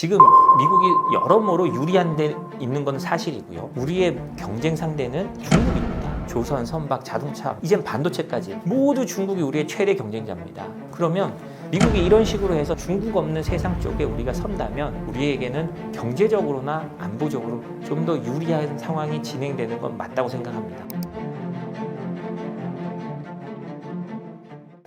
지금 미국이 여러모로 유리한 데 있는 건 사실이고요. 우리의 경쟁 상대는 중국입니다. 조선, 선박, 자동차, 이젠 반도체까지 모두 중국이 우리의 최대 경쟁자입니다. 그러면 미국이 이런 식으로 해서 중국 없는 세상 쪽에 우리가 선다면 우리에게는 경제적으로나 안보적으로 좀 더 유리한 상황이 진행되는 건 맞다고 생각합니다.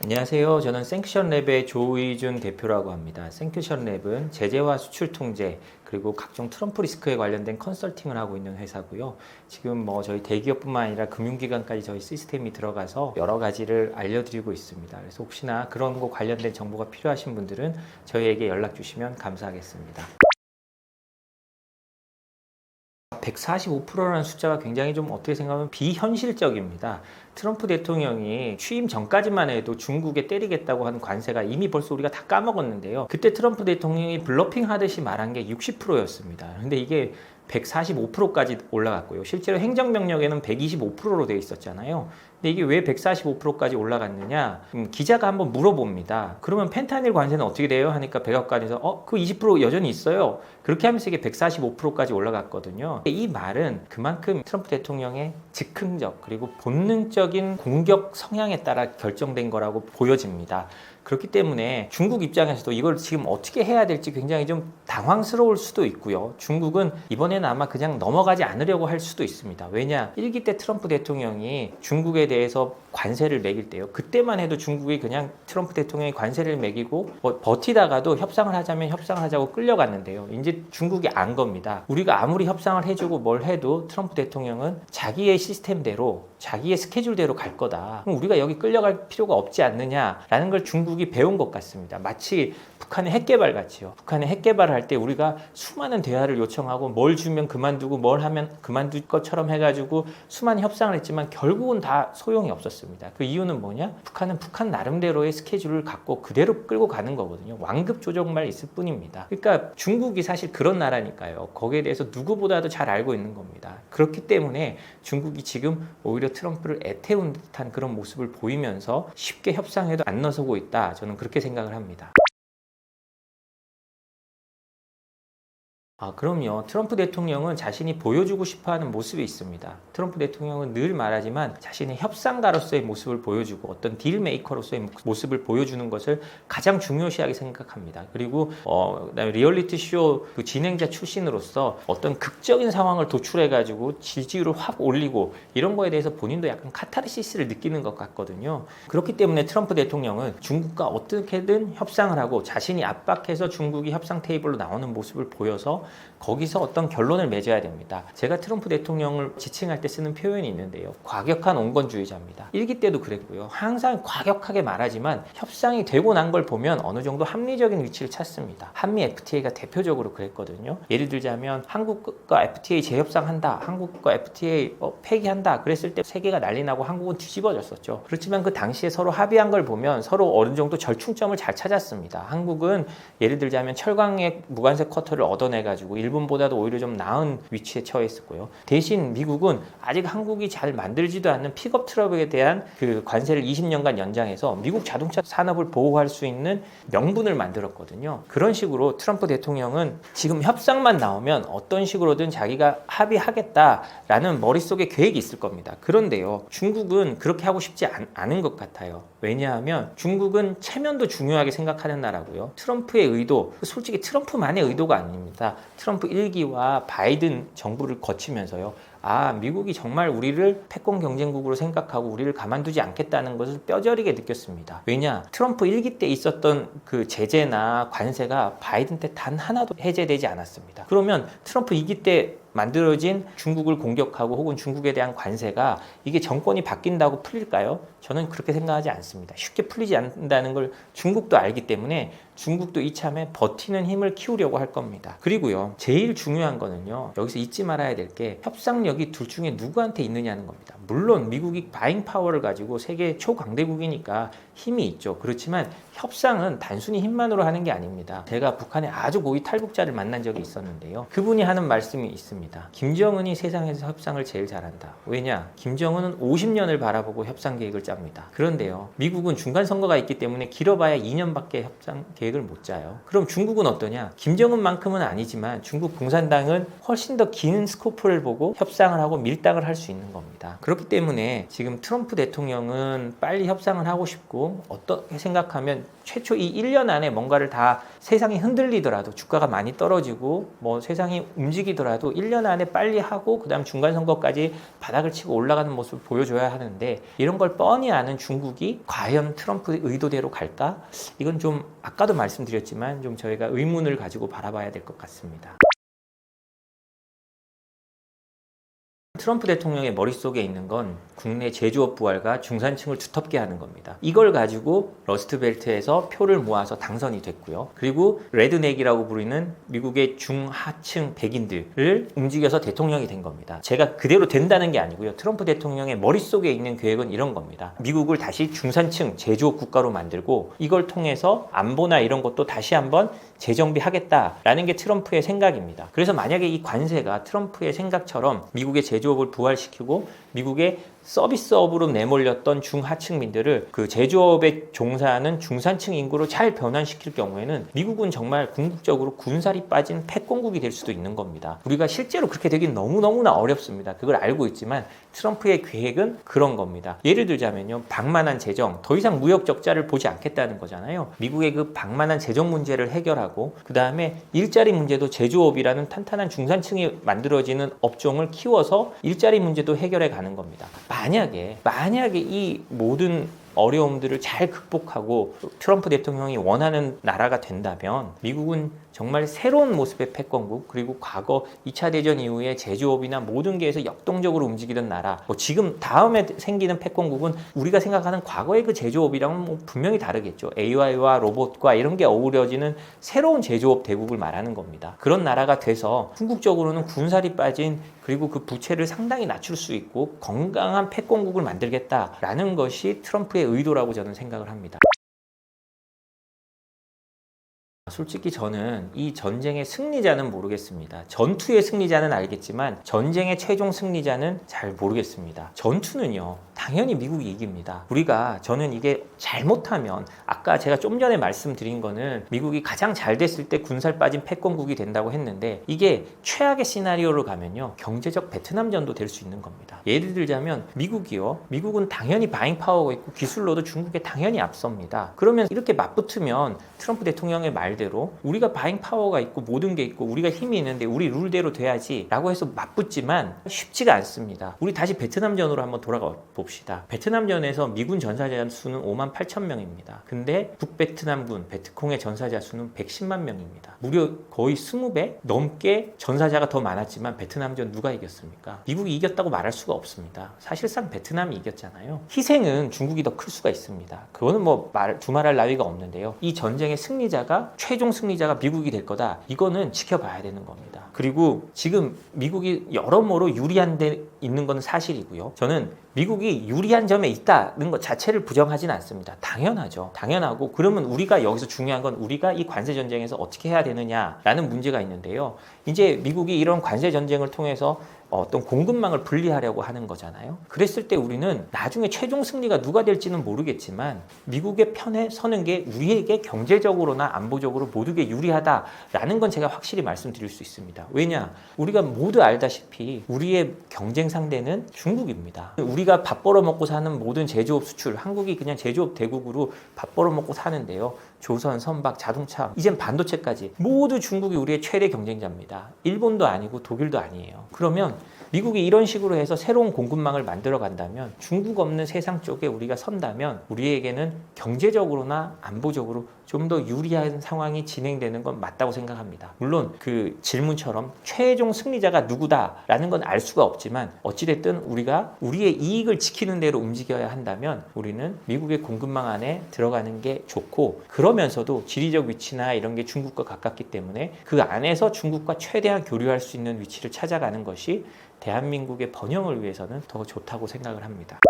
안녕하세요. 저는 생큐션랩의 조의준 대표라고 합니다. 생큐션랩은 제재와 수출 통제 그리고 각종 트럼프 리스크에 관련된 컨설팅을 하고 있는 회사고요. 지금 저희 대기업뿐만 아니라 금융기관까지 저희 시스템이 들어가서 여러 가지를 알려드리고 있습니다. 그래서 혹시나 그런 거 관련된 정보가 필요하신 분들은 저희에게 연락 주시면 감사하겠습니다. 145%라는 숫자가 굉장히 좀 어떻게 생각하면 비현실적입니다. 트럼프 대통령이 취임 전까지만 해도 중국에 때리겠다고 하는 관세가 이미 벌써 우리가 다 까먹었는데요. 그때 트럼프 대통령이 블러핑 하듯이 말한 게 60%였습니다. 근데 이게 145%까지 올라갔고요. 실제로 행정명령에는 125%로 되어 있었잖아요. 근데 이게 왜 145%까지 올라갔느냐? 기자가 한번 물어봅니다. 그러면 펜타닐 관세는 어떻게 돼요? 하니까 백악관에서 그 20% 여전히 있어요. 그렇게 하면서 이게 145%까지 올라갔거든요. 이 말은 그만큼 트럼프 대통령의 즉흥적 그리고 본능적인 공격 성향에 따라 결정된 거라고 보여집니다. 그렇기 때문에 중국 입장에서도 이걸 지금 어떻게 해야 될지 굉장히 좀 당황스러울 수도 있고요. 중국은 이번에는 아마 그냥 넘어가지 않으려고 할 수도 있습니다. 왜냐? 1기 때 트럼프 대통령이 중국에 대해서 관세를 매길 때요. 그때만 해도 중국이 그냥 트럼프 대통령이 관세를 매기고 버티다가도 협상을 하자면 협상을 하자고 끌려갔는데요. 이제 중국이 안 겁니다. 우리가 아무리 협상을 해주고 뭘 해도 트럼프 대통령은 자기의 시스템대로 자기의 스케줄대로 갈 거다. 그럼 우리가 여기 끌려갈 필요가 없지 않느냐라는 걸 중국이 배운 것 같습니다. 마치 북한의 핵개발 같이요. 북한의 핵개발을 할 때 우리가 수많은 대화를 요청하고 뭘 주면 그만두고 뭘 하면 그만둘 것처럼 해가지고 수많은 협상을 했지만 결국은 다 소용이 없었습니다. 그 이유는 뭐냐? 북한은 북한 나름대로의 스케줄을 갖고 그대로 끌고 가는 거거든요. 완급 조정만 있을 뿐입니다. 그러니까 중국이 사실 그런 나라니까요. 거기에 대해서 누구보다도 잘 알고 있는 겁니다. 그렇기 때문에 중국이 지금 오히려 트럼프를 애태운 듯한 그런 모습을 보이면서 쉽게 협상에도 안 나서고 있다. 저는 그렇게 생각을 합니다. 그럼요. 트럼프 대통령은 자신이 보여주고 싶어하는 모습이 있습니다. 트럼프 대통령은 늘 말하지만 자신의 협상가로서의 모습을 보여주고 어떤 딜메이커로서의 모습을 보여주는 것을 가장 중요시하게 생각합니다. 그리고 그다음에 리얼리티 쇼 그 진행자 출신으로서 어떤 극적인 상황을 도출해가지고 지지율을 확 올리고 이런 거에 대해서 본인도 약간 카타르시스를 느끼는 것 같거든요. 그렇기 때문에 트럼프 대통령은 중국과 어떻게든 협상을 하고 자신이 압박해서 중국이 협상 테이블로 나오는 모습을 보여서 거기서 어떤 결론을 맺어야 됩니다. 제가 트럼프 대통령을 지칭할 때 쓰는 표현이 있는데요. 과격한 온건주의자입니다. 1기 때도 그랬고요. 항상 과격하게 말하지만 협상이 되고 난 걸 보면 어느 정도 합리적인 위치를 찾습니다. 한미 FTA가 대표적으로 그랬거든요. 예를 들자면 한국과 FTA 재협상한다. 한국과 FTA 폐기한다. 그랬을 때 세계가 난리 나고 한국은 뒤집어졌었죠. 그렇지만 그 당시에 서로 합의한 걸 보면 서로 어느 정도 절충점을 잘 찾았습니다. 한국은 예를 들자면 철강의 무관세 쿼터를 얻어내가지고 일본보다도 오히려 좀 나은 위치에 처해 있었고요. 대신 미국은 아직 한국이 잘 만들지도 않는 픽업 트럭에 대한 그 관세를 20년간 연장해서 미국 자동차 산업을 보호할 수 있는 명분을 만들었거든요. 그런 식으로 트럼프 대통령은 지금 협상만 나오면 어떤 식으로든 자기가 합의하겠다라는 머릿속에 계획이 있을 겁니다. 그런데요, 중국은 그렇게 하고 싶지 않은 것 같아요. 왜냐하면 중국은 체면도 중요하게 생각하는 나라고요. 트럼프의 의도, 솔직히 트럼프만의 의도가 아닙니다. 트럼프 1기와 바이든 정부를 거치면서요. 미국이 정말 우리를 패권 경쟁국으로 생각하고 우리를 가만두지 않겠다는 것을 뼈저리게 느꼈습니다. 왜냐? 트럼프 1기 때 있었던 그 제재나 관세가 바이든 때 단 하나도 해제되지 않았습니다. 그러면 트럼프 2기 때 만들어진 중국을 공격하고 혹은 중국에 대한 관세가 이게 정권이 바뀐다고 풀릴까요? 저는 그렇게 생각하지 않습니다. 쉽게 풀리지 않는다는 걸 중국도 알기 때문에 중국도 이참에 버티는 힘을 키우려고 할 겁니다. 그리고요, 제일 중요한 거는요, 여기서 잊지 말아야 될 게 협상력이 둘 중에 누구한테 있느냐는 겁니다. 물론 미국이 바잉 파워를 가지고 세계 초강대국이니까 힘이 있죠. 그렇지만 협상은 단순히 힘만으로 하는 게 아닙니다. 제가 북한의 아주 고위 탈북자를 만난 적이 있었는데요. 그분이 하는 말씀이 있습니다. 김정은이 세상에서 협상을 제일 잘한다. 왜냐? 김정은은 50년을 바라보고 협상 계획을 짭니다. 그런데요, 미국은 중간 선거가 있기 때문에 길어봐야 2년밖에 협상 계획 계획을 못 짜요. 그럼 중국은 어떠냐? 김정은만큼은 아니지만 중국 공산당은 훨씬 더 긴 스코프를 보고 협상을 하고 밀당을 할 수 있는 겁니다. 그렇기 때문에 지금 트럼프 대통령은 빨리 협상을 하고 싶고, 어떻게 생각하면 최초 이 1년 안에 뭔가를 다 세상이 흔들리더라도, 주가가 많이 떨어지고 뭐 세상이 움직이더라도 1년 안에 빨리 하고 그다음 중간 선거까지 바닥을 치고 올라가는 모습을 보여줘야 하는데, 이런 걸 뻔히 아는 중국이 과연 트럼프의 의도대로 갈까? 이건 좀 아까도 말씀드렸지만 좀 저희가 의문을 가지고 바라봐야 될 것 같습니다. 트럼프 대통령의 머릿속에 있는 건 국내 제조업 부활과 중산층을 두텁게 하는 겁니다. 이걸 가지고 러스트벨트에서 표를 모아서 당선이 됐고요. 그리고 레드넥이라고 부르는 미국의 중하층 백인들을 움직여서 대통령이 된 겁니다. 제가 그대로 된다는 게 아니고요. 트럼프 대통령의 머릿속에 있는 계획은 이런 겁니다. 미국을 다시 중산층 제조업 국가로 만들고, 이걸 통해서 안보나 이런 것도 다시 한번 재정비하겠다라는 게 트럼프의 생각입니다. 그래서 만약에 이 관세가 트럼프의 생각처럼 미국의 제조업을 부활시키고 미국의 서비스업으로 내몰렸던 중하층민들을 그 제조업에 종사하는 중산층 인구로 잘 변환시킬 경우에는 미국은 정말 궁극적으로 군살이 빠진 패권국이 될 수도 있는 겁니다. 우리가 실제로 그렇게 되긴 너무너무나 어렵습니다. 그걸 알고 있지만 트럼프의 계획은 그런 겁니다. 예를 들자면요, 방만한 재정, 더 이상 무역 적자를 보지 않겠다는 거잖아요. 미국의 그 방만한 재정 문제를 해결하고, 그 다음에 일자리 문제도 제조업이라는 탄탄한 중산층이 만들어지는 업종을 키워서 일자리 문제도 해결해 가는 겁니다. 만약에 이 모든 어려움들을 잘 극복하고 트럼프 대통령이 원하는 나라가 된다면 미국은 정말 새로운 모습의 패권국, 그리고 과거 2차 대전 이후에 제조업이나 모든 게에서 역동적으로 움직이던 나라, 뭐 지금 다음에 생기는 패권국은 우리가 생각하는 과거의 그 제조업이랑은 뭐 분명히 다르겠죠. AI와 로봇과 이런 게 어우러지는 새로운 제조업 대국을 말하는 겁니다. 그런 나라가 돼서 궁극적으로는 군살이 빠진, 그리고 그 부채를 상당히 낮출 수 있고 건강한 패권국을 만들겠다라는 것이 트럼프의 의도라고 저는 생각을 합니다. 솔직히 저는 이 전쟁의 승리자는 모르겠습니다. 전투의 승리자는 알겠지만 전쟁의 최종 승리자는 잘 모르겠습니다. 전투는요, 당연히 미국이 이깁니다. 저는 이게 잘못하면, 아까 제가 좀 전에 말씀드린 거는 미국이 가장 잘 됐을 때 군살 빠진 패권국이 된다고 했는데, 이게 최악의 시나리오로 가면요, 경제적 베트남전도 될 수 있는 겁니다. 예를 들자면 미국은 당연히 바잉 파워가 있고 기술로도 중국에 당연히 앞섭니다. 그러면 이렇게 맞붙으면 트럼프 대통령의 말대로 우리가 바잉 파워가 있고 모든 게 있고 우리가 힘이 있는데 우리 룰대로 돼야지 라고 해서 맞붙지만 쉽지가 않습니다. 우리 다시 베트남전으로 한번 돌아가 봅시다. 베트남전에서 미군 전사자 수는 58,000명입니다. 근데 북베트남군 베트콩의 전사자 수는 110만 명입니다. 무려 거의 20배 넘게 전사자가 더 많았지만 베트남전 누가 이겼습니까? 미국이 이겼다고 말할 수가 없습니다. 사실상 베트남이 이겼잖아요. 희생은 중국이 더 클 수가 있습니다. 그거는 뭐 두말할 나위가 없는데요. 이 전쟁의 최종 승리자가 미국이 될 거다. 이거는 지켜봐야 되는 겁니다. 그리고 지금 미국이 여러모로 유리한 데 있는 건 사실이고요. 저는 미국이 유리한 점에 있다는 것 자체를 부정하지는 않습니다. 당연하고, 그러면 여기서 중요한 건 우리가 이 관세 전쟁에서 어떻게 해야 되느냐라는 문제가 있는데요. 이제 미국이 이런 관세 전쟁을 통해서 어떤 공급망을 분리하려고 하는 거잖아요. 그랬을 때 우리는 나중에 최종 승리가 누가 될지는 모르겠지만 미국의 편에 서는 게 우리에게 경제적으로나 안보적으로 모두게 유리하다라는 건 제가 확실히 말씀드릴 수 있습니다. 왜냐? 우리가 모두 알다시피 우리의 경쟁 상대는 중국입니다. 우리가 밥 벌어먹고 사는 모든 제조업 수출, 한국이 그냥 제조업 대국으로 밥 벌어먹고 사는데요. 조선, 선박, 자동차, 이젠 반도체까지 모두 중국이 우리의 최대 경쟁자입니다. 일본도 아니고 독일도 아니에요. 그러면 미국이 이런 식으로 해서 새로운 공급망을 만들어 간다면, 중국 없는 세상 쪽에 우리가 선다면 우리에게는 경제적으로나 안보적으로 좀 더 유리한 상황이 진행되는 건 맞다고 생각합니다. 물론 그 질문처럼 최종 승리자가 누구다라는 건 알 수가 없지만 어찌됐든 우리가 우리의 이익을 지키는 대로 움직여야 한다면 우리는 미국의 공급망 안에 들어가는 게 좋고, 그러면서도 지리적 위치나 이런 게 중국과 가깝기 때문에 그 안에서 중국과 최대한 교류할 수 있는 위치를 찾아가는 것이 대한민국의 번영을 위해서는 더 좋다고 생각을 합니다.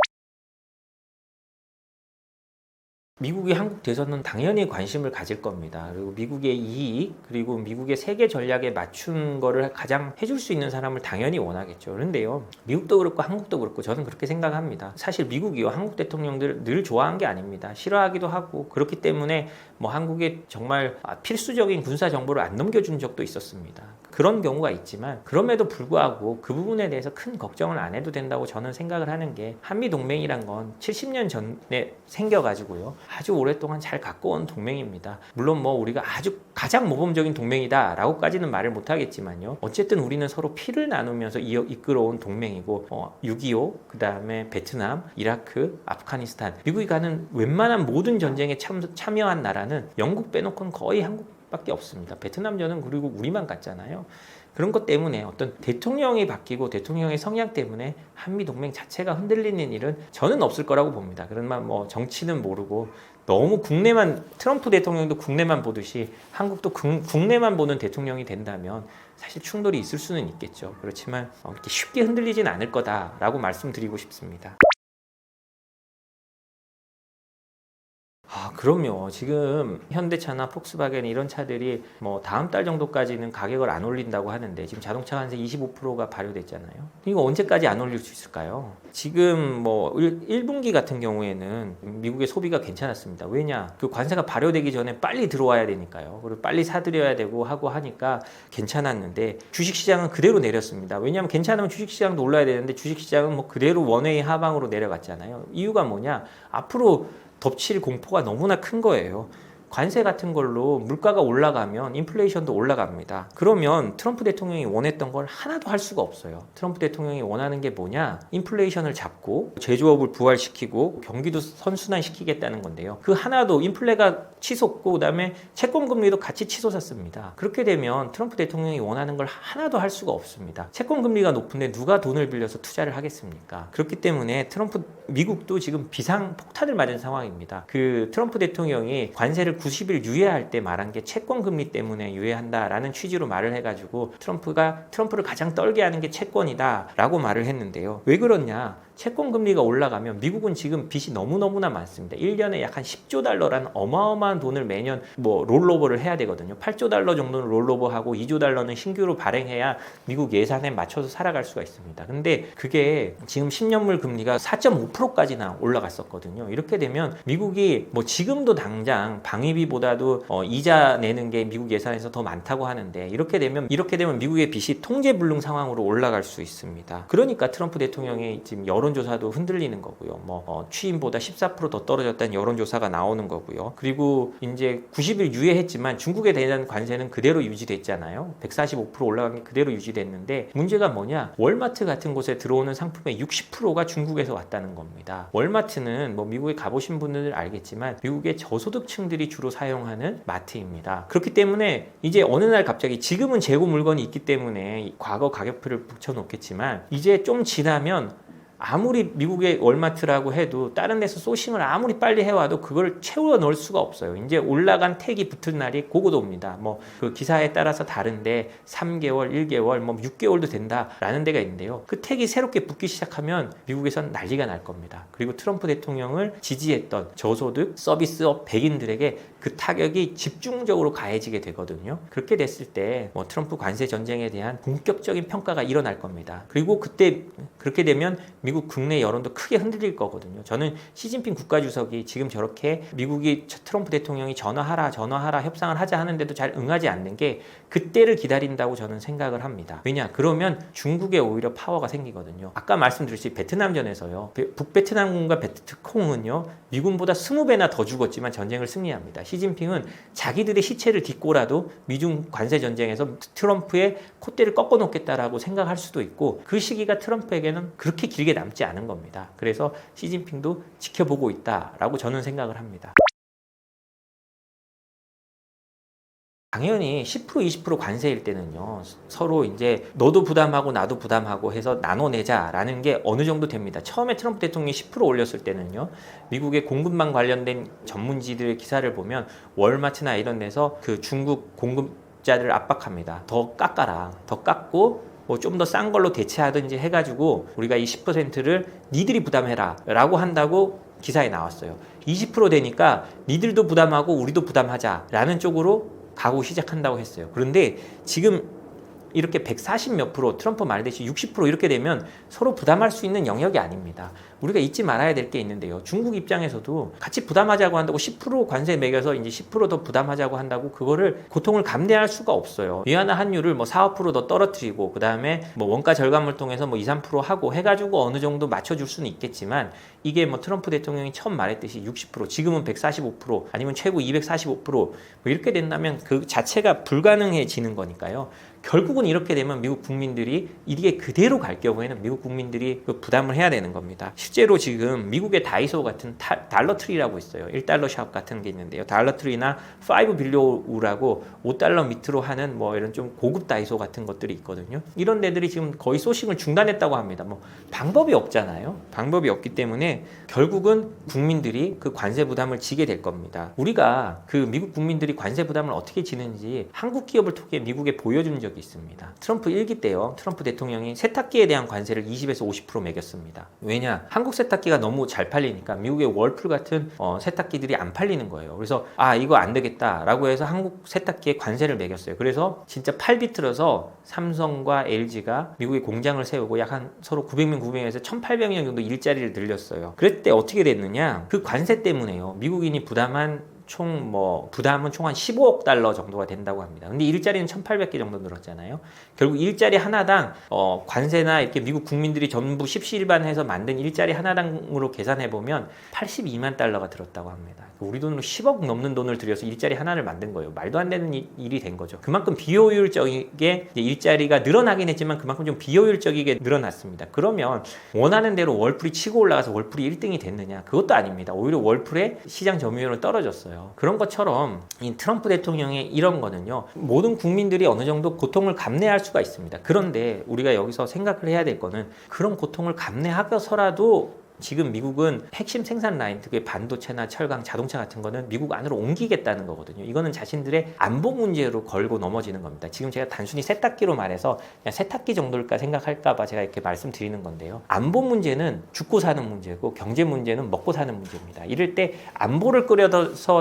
미국이 한국 대선은 당연히 관심을 가질 겁니다. 그리고 미국의 이익, 그리고 미국의 세계 전략에 맞춘 거를 가장 해줄 수 있는 사람을 당연히 원하겠죠. 그런데요, 미국도 그렇고 한국도 그렇고 저는 그렇게 생각합니다. 사실 미국이요, 한국 대통령들 늘 좋아한 게 아닙니다. 싫어하기도 하고, 그렇기 때문에 뭐 한국에 정말 필수적인 군사 정보를 안 넘겨준 적도 있었습니다. 그런 경우가 있지만 그럼에도 불구하고 그 부분에 대해서 큰 걱정을 안 해도 된다고 저는 생각을 하는 게, 한미 동맹이란 건 70년 전에 생겨가지고요, 아주 오랫동안 잘 갖고 온 동맹입니다. 물론 뭐 우리가 아주 가장 모범적인 동맹이다 라고까지는 말을 못하겠지만요, 어쨌든 우리는 서로 피를 나누면서 이끌어온 동맹이고, 6.25, 그 다음에 베트남, 이라크, 아프가니스탄, 미국이 가는 웬만한 모든 전쟁에 참여한 나라는 영국 빼놓고는 거의 한국밖에 없습니다. 베트남전은 그리고 우리만 갔잖아요. 그런 것 때문에 어떤 대통령이 바뀌고 대통령의 성향 때문에 한미동맹 자체가 흔들리는 일은 저는 없을 거라고 봅니다. 그러면 뭐 정치는 모르고 너무 국내만, 트럼프 대통령도 국내만 보듯이 한국도 국내만 보는 대통령이 된다면 사실 충돌이 있을 수는 있겠죠. 그렇지만 이렇게 쉽게 흔들리진 않을 거다라고 말씀드리고 싶습니다. 그럼요. 지금 현대차나 폭스바겐 이런 차들이 뭐 다음 달 정도까지는 가격을 안 올린다고 하는데, 지금 자동차 관세 25%가 발효됐잖아요. 이거 언제까지 안 올릴 수 있을까요? 지금 뭐 1분기 같은 경우에는 미국의 소비가 괜찮았습니다. 왜냐? 그 관세가 발효되기 전에 빨리 들어와야 되니까요. 그리고 빨리 사들여야 되고 하고 하니까 괜찮았는데, 주식시장은 그대로 내렸습니다. 왜냐하면 괜찮으면 주식시장도 올라야 되는데 주식시장은 뭐 그대로 원웨이 하방으로 내려갔잖아요. 이유가 뭐냐? 앞으로 덮칠 공포가 너무나 큰 거예요. 관세 같은 걸로 물가가 올라가면 인플레이션도 올라갑니다. 그러면 트럼프 대통령이 원했던 걸 하나도 할 수가 없어요. 트럼프 대통령이 원하는 게 뭐냐? 인플레이션을 잡고 제조업을 부활시키고 경기도 선순환시키겠다는 건데요. 그 하나도, 인플레가 치솟고 그다음에 채권금리도 같이 치솟았습니다. 그렇게 되면 트럼프 대통령이 원하는 걸 하나도 할 수가 없습니다. 채권금리가 높은데 누가 돈을 빌려서 투자를 하겠습니까? 그렇기 때문에 미국도 지금 비상폭탄을 맞은 상황입니다. 그 트럼프 대통령이 관세를 90일 유예할 때 말한 게 채권금리 때문에 유예한다라는 취지로 말을 해가지고 트럼프를 가장 떨게 하는 게 채권이다라고 말을 했는데요. 왜 그러냐? 채권금리가 올라가면 미국은 지금 빚이 너무너무나 많습니다. 1년에 약 한 10조 달러라는 어마어마한 돈을 매년 뭐 롤오버를 해야 되거든요. 8조 달러 정도는 롤오버하고 2조 달러는 신규로 발행해야 미국 예산에 맞춰서 살아갈 수가 있습니다. 근데 그게 지금 10년물 금리가 4.5%까지나 올라갔었거든요. 이렇게 되면 미국이 뭐 지금도 당장 방위비보다도 이자 내는 게 미국 예산에서 더 많다고 하는데, 이렇게 되면 미국의 빚이 통제불능 상황으로 올라갈 수 있습니다. 그러니까 트럼프 대통령이 지금 여론조사도 흔들리는 거고요. 취임보다 14% 더 떨어졌다는 여론조사가 나오는 거고요. 그리고 이제 90일 유예했지만 중국에 대한 관세는 그대로 유지됐잖아요. 145% 올라간 게 그대로 유지됐는데, 문제가 뭐냐? 월마트 같은 곳에 들어오는 상품의 60%가 중국에서 왔다는 겁니다. 월마트는 뭐 미국에 가보신 분들은 알겠지만 미국의 저소득층들이 주로 사용하는 마트입니다. 그렇기 때문에 이제 어느 날 갑자기, 지금은 재고 물건이 있기 때문에 과거 가격표를 붙여놓겠지만 이제 좀 지나면 아무리 미국의 월마트라고 해도 다른 데서 소싱을 아무리 빨리 해와도 그걸 채워 넣을 수가 없어요. 이제 올라간 택이 붙은 날이 고고도입니다. 뭐 그 기사에 따라서 다른데 3개월, 1개월, 뭐 6개월도 된다라는 데가 있는데요. 그 택이 새롭게 붙기 시작하면 미국에선 난리가 날 겁니다. 그리고 트럼프 대통령을 지지했던 저소득 서비스업 백인들에게 그 타격이 집중적으로 가해지게 되거든요. 그렇게 됐을 때 뭐 트럼프 관세 전쟁에 대한 본격적인 평가가 일어날 겁니다. 그리고 그때 그렇게 되면 미국 국내 여론도 크게 흔들릴 거거든요. 저는 시진핑 국가주석이 지금 저렇게 미국이 트럼프 대통령이 전화하라 협상을 하자 하는데도 잘 응하지 않는 게 그때를 기다린다고 저는 생각을 합니다. 왜냐? 그러면 중국에 오히려 파워가 생기거든요. 아까 말씀드렸듯이 베트남전에서요, 북베트남군과 베트콩은요 미군보다 20배나 더 죽었지만 전쟁을 승리합니다. 시진핑은 자기들의 시체를 딛고라도 미중 관세 전쟁에서 트럼프의 콧대를 꺾어 놓겠다라고 생각할 수도 있고, 그 시기가 트럼프에게는 그렇게 길게 남지 않은 겁니다. 그래서 시진핑도 지켜보고 있다라고 저는 생각을 합니다. 당연히 10% 20% 관세일 때는요, 서로 이제 너도 부담하고 나도 부담하고 해서 나눠내자라는 게 어느 정도 됩니다. 처음에 트럼프 대통령이 10% 올렸을 때는요, 미국의 공급망 관련된 전문지들의 기사를 보면 월마트나 이런 데서 그 중국 공급자들을 압박합니다. 더 깎아라, 더 깎고 뭐 좀 더 싼 걸로 대체하든지 해가지고 우리가 이 10%를 니들이 부담해라 라고 한다고 기사에 나왔어요. 20% 되니까 니들도 부담하고 우리도 부담하자라는 쪽으로 가고 시작한다고 했어요. 그런데 지금 이렇게 140 몇 프로, 트럼프 말듯이 60% 이렇게 되면 서로 부담할 수 있는 영역이 아닙니다. 우리가 잊지 말아야 될 게 있는데요. 중국 입장에서도 같이 부담하자고 한다고 10% 관세 매겨서 이제 10%더 부담하자고 한다고 그거를 고통을 감내할 수가 없어요. 위안화 환율을 뭐 4, 5%더 떨어뜨리고 그 다음에 뭐 원가 절감을 통해서 뭐 2, 3% 하고 해가지고 어느 정도 맞춰줄 수는 있겠지만 이게 뭐 트럼프 대통령이 처음 말했듯이 60%, 지금은 145% 아니면 최고 245% 뭐 이렇게 된다면 그 자체가 불가능해지는 거니까요. 결국은 이렇게 되면 미국 국민들이 이게 그대로 갈 경우에는 미국 국민들이 그 부담을 해야 되는 겁니다. 실제로 지금 미국의 다이소 같은 달러트리라고 있어요. 1달러 샵 같은 게 있는데요. 달러트리나 5빌로우라고 5달러 밑으로 하는 뭐 이런 좀 고급 다이소 같은 것들이 있거든요. 이런 데들이 지금 거의 소싱을 중단했다고 합니다. 뭐 방법이 없잖아요. 방법이 없기 때문에 결국은 국민들이 그 관세 부담을 지게 될 겁니다. 우리가 그 미국 국민들이 관세 부담을 어떻게 지는지 한국 기업을 통해 미국에 보여준 적이 있습니다. 트럼프 1기 때요. 트럼프 대통령이 세탁기에 대한 관세를 20에서 50% 매겼습니다. 왜냐? 한국 세탁기가 너무 잘 팔리니까 미국의 월풀 같은 세탁기들이 안 팔리는 거예요. 그래서 이거 안 되겠다라고 해서 한국 세탁기에 관세를 매겼어요. 그래서 진짜 팔 비틀어서 삼성과 LG가 미국에 공장을 세우고 약 한 서로 900명, 900명에서 1,800명 정도 일자리를 늘렸어요. 그럴 때 어떻게 됐느냐? 그 관세 때문에요. 미국인이 부담은 총 한 15억 달러 정도가 된다고 합니다. 근데 일자리는 1,800개 정도 늘었잖아요. 결국 일자리 하나당 관세나 이렇게 미국 국민들이 전부 십시일반해서 만든 일자리 하나당으로 계산해 보면 82만 달러가 들었다고 합니다. 우리 돈으로 10억 넘는 돈을 들여서 일자리 하나를 만든 거예요. 말도 안 되는 일이 된 거죠. 그만큼 비효율적이게 일자리가 늘어나긴 했지만 그만큼 좀 비효율적이게 늘어났습니다. 그러면 원하는 대로 월풀이 치고 올라가서 월풀이 1등이 됐느냐? 그것도 아닙니다. 오히려 월풀의 시장 점유율은 떨어졌어요. 그런 것처럼 이 트럼프 대통령의 이런 거는요, 모든 국민들이 어느 정도 고통을 감내할 수가 있습니다. 그런데 우리가 여기서 생각을 해야 될 거는 그런 고통을 감내하고서라도 지금 미국은 핵심 생산 라인, 특히 반도체나 철강, 자동차 같은 거는 미국 안으로 옮기겠다는 거거든요. 이거는 자신들의 안보 문제로 걸고 넘어지는 겁니다. 지금 제가 단순히 세탁기로 말해서 그냥 세탁기 정도일까 생각할까 봐 제가 이렇게 말씀드리는 건데요. 안보 문제는 죽고 사는 문제고 경제 문제는 먹고 사는 문제입니다. 이럴 때 안보를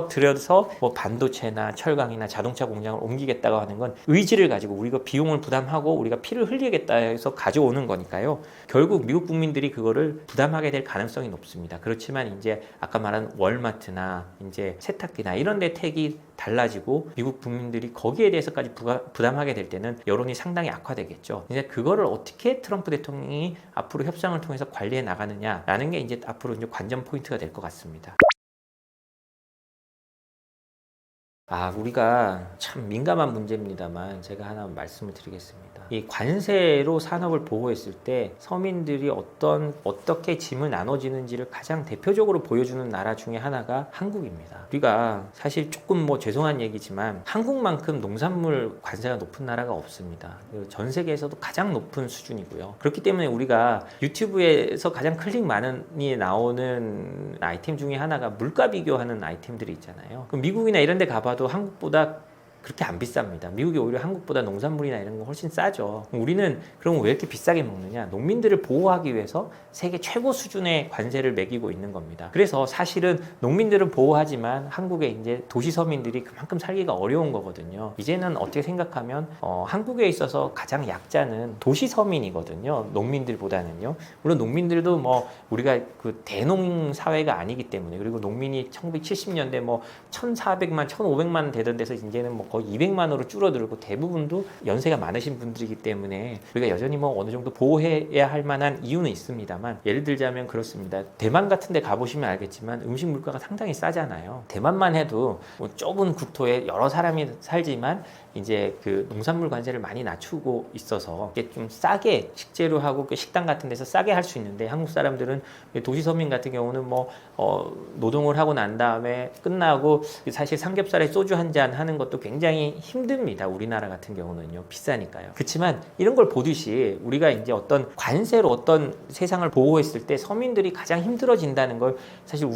들여서 뭐 반도체나 철강이나 자동차 공장을 옮기겠다고 하는 건 의지를 가지고 우리가 비용을 부담하고 우리가 피를 흘리겠다 해서 가져오는 거니까요. 결국 미국 국민들이 그거를 부담하게 될 가능성이 높습니다. 그렇지만 이제 아까 말한 월마트나 이제 세탁기나 이런 데 택이 달라지고 미국 국민들이 거기에 대해서까지 부담하게 될 때는 여론이 상당히 악화되겠죠. 이제 그거를 어떻게 트럼프 대통령이 앞으로 협상을 통해서 관리해 나가느냐라는 게 이제 앞으로 이제 관전 포인트가 될 것 같습니다. 우리가 참 민감한 문제입니다만 제가 하나 말씀을 드리겠습니다. 이 관세로 산업을 보호했을 때 서민들이 어떻게 짐을 나눠지는지를 가장 대표적으로 보여주는 나라 중에 하나가 한국입니다. 우리가 사실 조금 죄송한 얘기지만 한국만큼 농산물 관세가 높은 나라가 없습니다. 전 세계에서도 가장 높은 수준이고요. 그렇기 때문에 우리가 유튜브에서 가장 클릭 많이 나오는 아이템 중에 하나가 물가 비교하는 아이템들이 있잖아요. 그럼 미국이나 이런 데 가봐도 한국보다 그렇게 안 비쌉니다. 미국이 오히려 한국보다 농산물이나 이런 거 훨씬 싸죠. 우리는 그럼 왜 이렇게 비싸게 먹느냐? 농민들을 보호하기 위해서 세계 최고 수준의 관세를 매기고 있는 겁니다. 그래서 사실은 농민들은 보호하지만 한국의 이제 도시 서민들이 그만큼 살기가 어려운 거거든요. 이제는 어떻게 생각하면 한국에 있어서 가장 약자는 도시 서민이거든요. 농민들보다는요. 물론 농민들도 우리가 그 대농 사회가 아니기 때문에, 그리고 농민이 1970년대 1,400만, 1,500만 되던 데서 이제는 거의 200만으로 줄어들고 대부분도 연세가 많으신 분들이기 때문에 우리가 여전히 어느 정도 보호해야 할 만한 이유는 있습니다만, 예를 들자면 그렇습니다. 대만 같은 데 가보시면 알겠지만 음식 물가가 상당히 싸잖아요. 대만만 해도 좁은 국토에 여러 사람이 살지만 이제 그 농산물 관세를 많이 낮추고 있어서 이게 좀 싸게 식재료하고 식당 같은 데서 싸게 할 수 있는데, 한국 사람들은 도시 서민 같은 경우는 노동을 하고 난 다음에 끝나고 사실 삼겹살에 소주 한 잔 하는 것도 굉장히 힘듭니다. 우리나라 같은 경우는요. 비싸니까요. 그렇지만 이런 걸 보듯이 우리가 이제 어떤 관세로 어떤 세상을 보호했을 때 서민들이 가장 힘들어진다는 걸 사실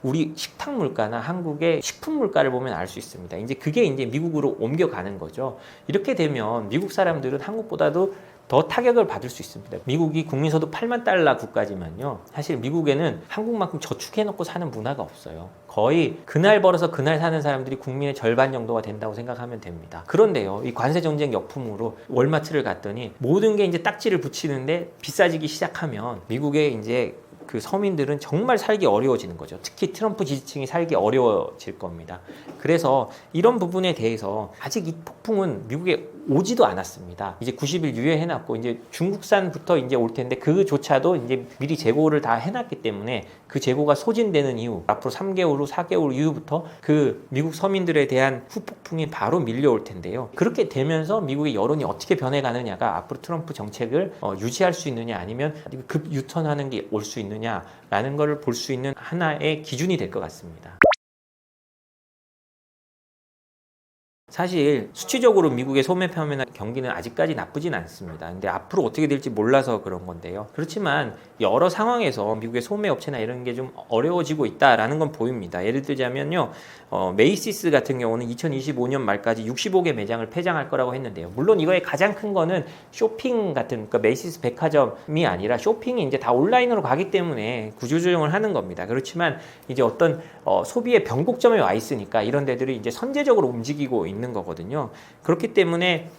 우리 식탁 물가나 한국의 식품 물가를 보면 알 수 있습니다. 이제 그게 이제 미국으로 옮겨가는 거죠. 이렇게 되면 미국 사람들은 한국보다도 더 타격을 받을 수 있습니다. 미국이 국민소득 8만 달러 국가지만요. 사실 미국에는 한국만큼 저축해놓고 사는 문화가 없어요. 거의 그날 벌어서 그날 사는 사람들이 국민의 절반 정도가 된다고 생각하면 됩니다. 그런데요, 이 관세 전쟁 역풍으로 월마트를 갔더니 모든 게 이제 딱지를 붙이는데 비싸지기 시작하면 미국의 이제 그 서민들은 정말 살기 어려워지는 거죠. 특히 트럼프 지지층이 살기 어려워질 겁니다. 그래서 이런 부분에 대해서 아직 이 폭풍은 미국에 오지도 않았습니다. 이제 90일 유예해놨고 이제 중국산부터 이제 올 텐데 그조차도 이제 미리 재고를 다 해놨기 때문에 그 재고가 소진되는 이후 앞으로 3개월 후 4개월 이후부터 그 미국 서민들에 대한 후폭풍이 바로 밀려올 텐데요. 그렇게 되면서 미국의 여론이 어떻게 변해가느냐가 앞으로 트럼프 정책을 유지할 수 있느냐 아니면 급 유턴하는 게 올 수 있느냐라는 걸 볼 수 있는 하나의 기준이 될 것 같습니다. 사실 수치적으로 미국의 소매 판매나 경기는 아직까지 나쁘진 않습니다. 근데 앞으로 어떻게 될지 몰라서 그런 건데요. 그렇지만 여러 상황에서 미국의 소매 업체나 이런 게 좀 어려워지고 있다라는 건 보입니다. 예를 들자면요, 메이시스 같은 경우는 2025년 말까지 65개 매장을 폐장할 거라고 했는데요. 물론 이거의 가장 큰 거는 쇼핑 같은, 그러니까 메이시스 백화점이 아니라 쇼핑이 이제 다 온라인으로 가기 때문에 구조조정을 하는 겁니다. 그렇지만 이제 어떤 소비의 변곡점에 와 있으니까 이런 데들이 이제 선제적으로 움직이고 있는 거거든요. 그렇기 때문에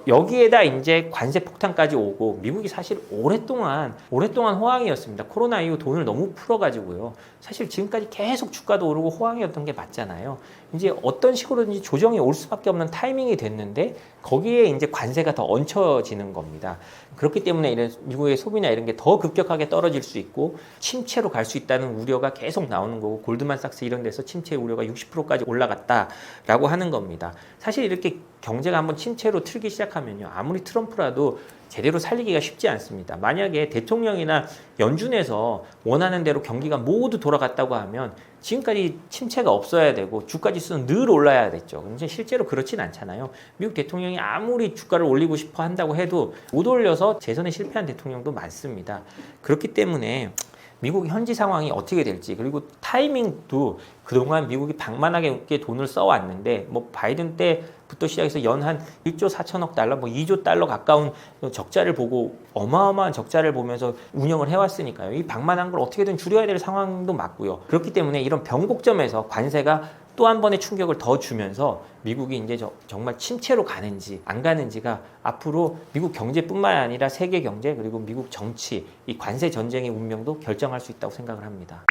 여기에다 이제 관세 폭탄까지 오고 미국이 사실 오랫동안 호황이었습니다. 코로나 이후 돈을 너무 풀어가지고요. 사실 지금까지 계속 주가도 오르고 호황이었던 게 맞잖아요. 이제 어떤 식으로든지 조정이 올 수밖에 없는 타이밍이 됐는데 거기에 이제 관세가 더 얹혀지는 겁니다. 그렇기 때문에 이런 미국의 소비나 이런 게 더 급격하게 떨어질 수 있고 침체로 갈 수 있다는 우려가 계속 나오는 거고, 골드만삭스 이런 데서 침체 우려가 60%까지 올라갔다라고 하는 겁니다. 사실 이렇게 경제가 한번 침체로 틀기 시작하면요, 아무리 트럼프라도 제대로 살리기가 쉽지 않습니다. 만약에 대통령이나 연준에서 원하는 대로 경기가 모두 돌아갔다고 하면 지금까지 침체가 없어야 되고 주가 지수는 늘 올라야 됐죠. 근데 실제로 그렇진 않잖아요. 미국 대통령이 아무리 주가를 올리고 싶어 한다고 해도 못 올려서 재선에 실패한 대통령도 많습니다. 그렇기 때문에 미국 현지 상황이 어떻게 될지, 그리고 타이밍도 그동안 미국이 방만하게 돈을 써왔는데 뭐 바이든 때부터 시작해서 연 한 1조 4천억 달러, 뭐 2조 달러 가까운 적자를 보고 어마어마한 적자를 보면서 운영을 해왔으니까요. 이 방만한 걸 어떻게든 줄여야 될 상황도 맞고요. 그렇기 때문에 이런 변곡점에서 관세가 또 한 번의 충격을 더 주면서 미국이 이제 정말 침체로 가는지 안 가는지가 앞으로 미국 경제뿐만 아니라 세계 경제 그리고 미국 정치, 이 관세 전쟁의 운명도 결정할 수 있다고 생각을 합니다.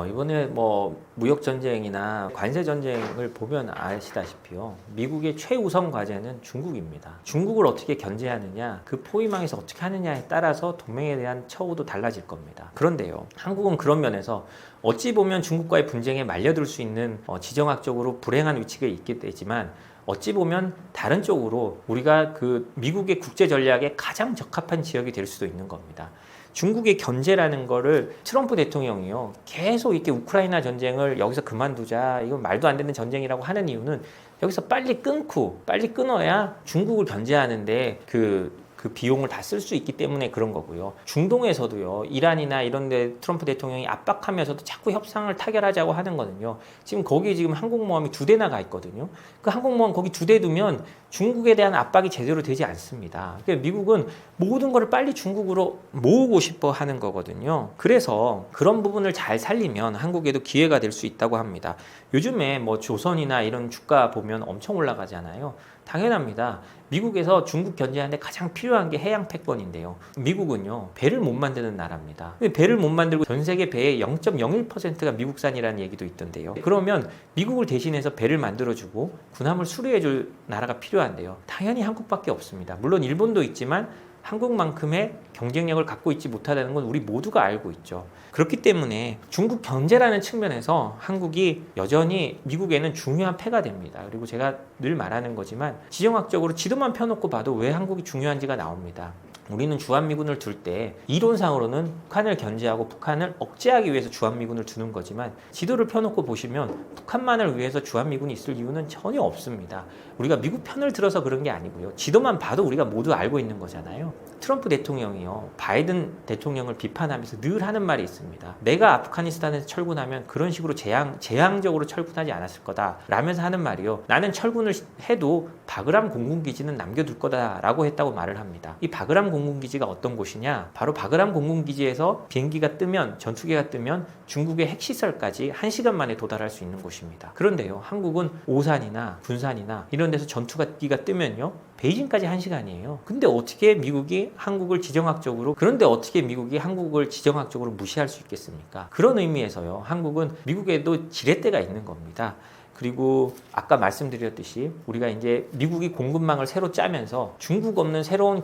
이번에 뭐 무역 전쟁이나 관세 전쟁을 보면 아시다시피요, 미국의 최우선 과제는 중국입니다. 중국을 어떻게 견제하느냐, 그 포위망에서 어떻게 하느냐에 따라서 동맹에 대한 처우도 달라질 겁니다. 그런데요, 한국은 그런 면에서 어찌 보면 중국과의 분쟁에 말려들 수 있는 지정학적으로 불행한 위치가 있게 되지만, 어찌 보면 다른 쪽으로 우리가 그 미국의 국제 전략에 가장 적합한 지역이 될 수도 있는 겁니다. 중국의 견제라는 거를 트럼프 대통령이요, 계속 이렇게 우크라이나 전쟁을 여기서 그만두자, 이건 말도 안 되는 전쟁이라고 하는 이유는 여기서 빨리 끊어야 중국을 견제하는데 그 비용을 다 쓸 수 있기 때문에 그런 거고요. 중동에서도요, 이란이나 이런 데 트럼프 대통령이 압박하면서도 자꾸 협상을 타결하자고 하는 거는요, 지금 거기 지금 항공모함이 2대나 가 있거든요. 그 항공모함 거기 2대 두면 중국에 대한 압박이 제대로 되지 않습니다. 그러니까 미국은 모든 거를 빨리 중국으로 모으고 싶어 하는 거거든요. 그래서 그런 부분을 잘 살리면 한국에도 기회가 될 수 있다고 합니다. 요즘에 뭐 조선이나 이런 주가 보면 엄청 올라가잖아요. 당연합니다. 미국에서 중국 견제하는데 가장 필요한 게 해양 패권인데요. 미국은요, 배를 못 만드는 나라입니다. 배를 못 만들고 전 세계 배의 0.01%가 미국산이라는 얘기도 있던데요. 그러면 미국을 대신해서 배를 만들어주고 군함을 수리해줄 나라가 필요한데요. 당연히 한국밖에 없습니다. 물론 일본도 있지만 한국만큼의 경쟁력을 갖고 있지 못하다는 건 우리 모두가 알고 있죠. 그렇기 때문에 중국 견제라는 측면에서 한국이 여전히 미국에는 중요한 패가 됩니다. 그리고 제가 늘 말하는 거지만 지정학적으로 지도만 펴놓고 봐도 왜 한국이 중요한지가 나옵니다. 우리는 주한미군을 둘 때 이론상으로는 북한을 견제하고 북한을 억제하기 위해서 주한미군을 두는 거지만 지도를 펴놓고 보시면 북한만을 위해서 주한미군이 있을 이유는 전혀 없습니다. 우리가 미국 편을 들어서 그런 게 아니고요. 지도만 봐도 우리가 모두 알고 있는 거잖아요. 트럼프 대통령이요, 바이든 대통령을 비판하면서 늘 하는 말이 있습니다. 내가 아프가니스탄에서 철군하면 그런 식으로 재앙적으로 철군하지 않았을 거다 라면서 하는 말이요, 나는 철군을 해도 바그람 공군기지는 남겨둘 거다라고 했다고 말을 합니다. 이 바그람 공군기지가 어떤 곳이냐, 바로 바그람 공군기지에서 비행기가 뜨면, 전투기가 뜨면 중국의 핵시설까지 1시간 만에 도달할 수 있는 곳입니다. 그런데요, 한국은 오산이나 군산이나 이런 데서 전투기가 뜨면요, 베이징까지 1시간이에요. 근데 어떻게 미국이 한국을 지정학적으로 무시할 수 있겠습니까? 그런 의미에서요, 한국은 미국에도 지렛대가 있는 겁니다. 그리고 아까 말씀드렸듯이 우리가 이제 미국이 공급망을 새로 짜면서 중국이 없는 새로운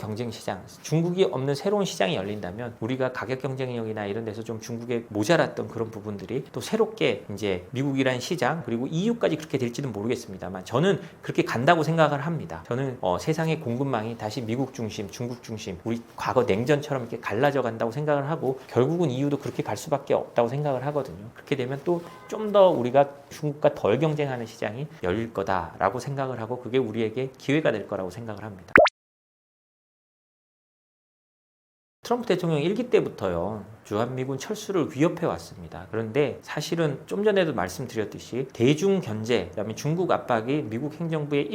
시장이 열린다면 우리가 가격 경쟁력이나 이런 데서 좀 중국에 모자랐던 그런 부분들이 또 새롭게 이제 미국이란 시장, 그리고 EU까지 그렇게 될지는 모르겠습니다만 저는 그렇게 간다고 생각을 합니다. 저는 세상의 공급망이 다시 미국 중심, 중국 중심, 우리 과거 냉전처럼 이렇게 갈라져 간다고 생각을 하고, 결국은 EU도 그렇게 갈 수밖에 없다고 생각을 하거든요. 그렇게 되면 또 좀 더 우리가 중국과 덜 경쟁하는 시장이 열릴 거다라고 생각을 하고, 그게 우리에게 기회가 될 거라고 생각을 합니다. 트럼프 대통령 1기 때부터요, 주한미군 철수를 위협해 왔습니다. 그런데 사실은 좀 전에도 말씀드렸듯이 대중 견제, 그다음에 중국 압박이 미국 행정부의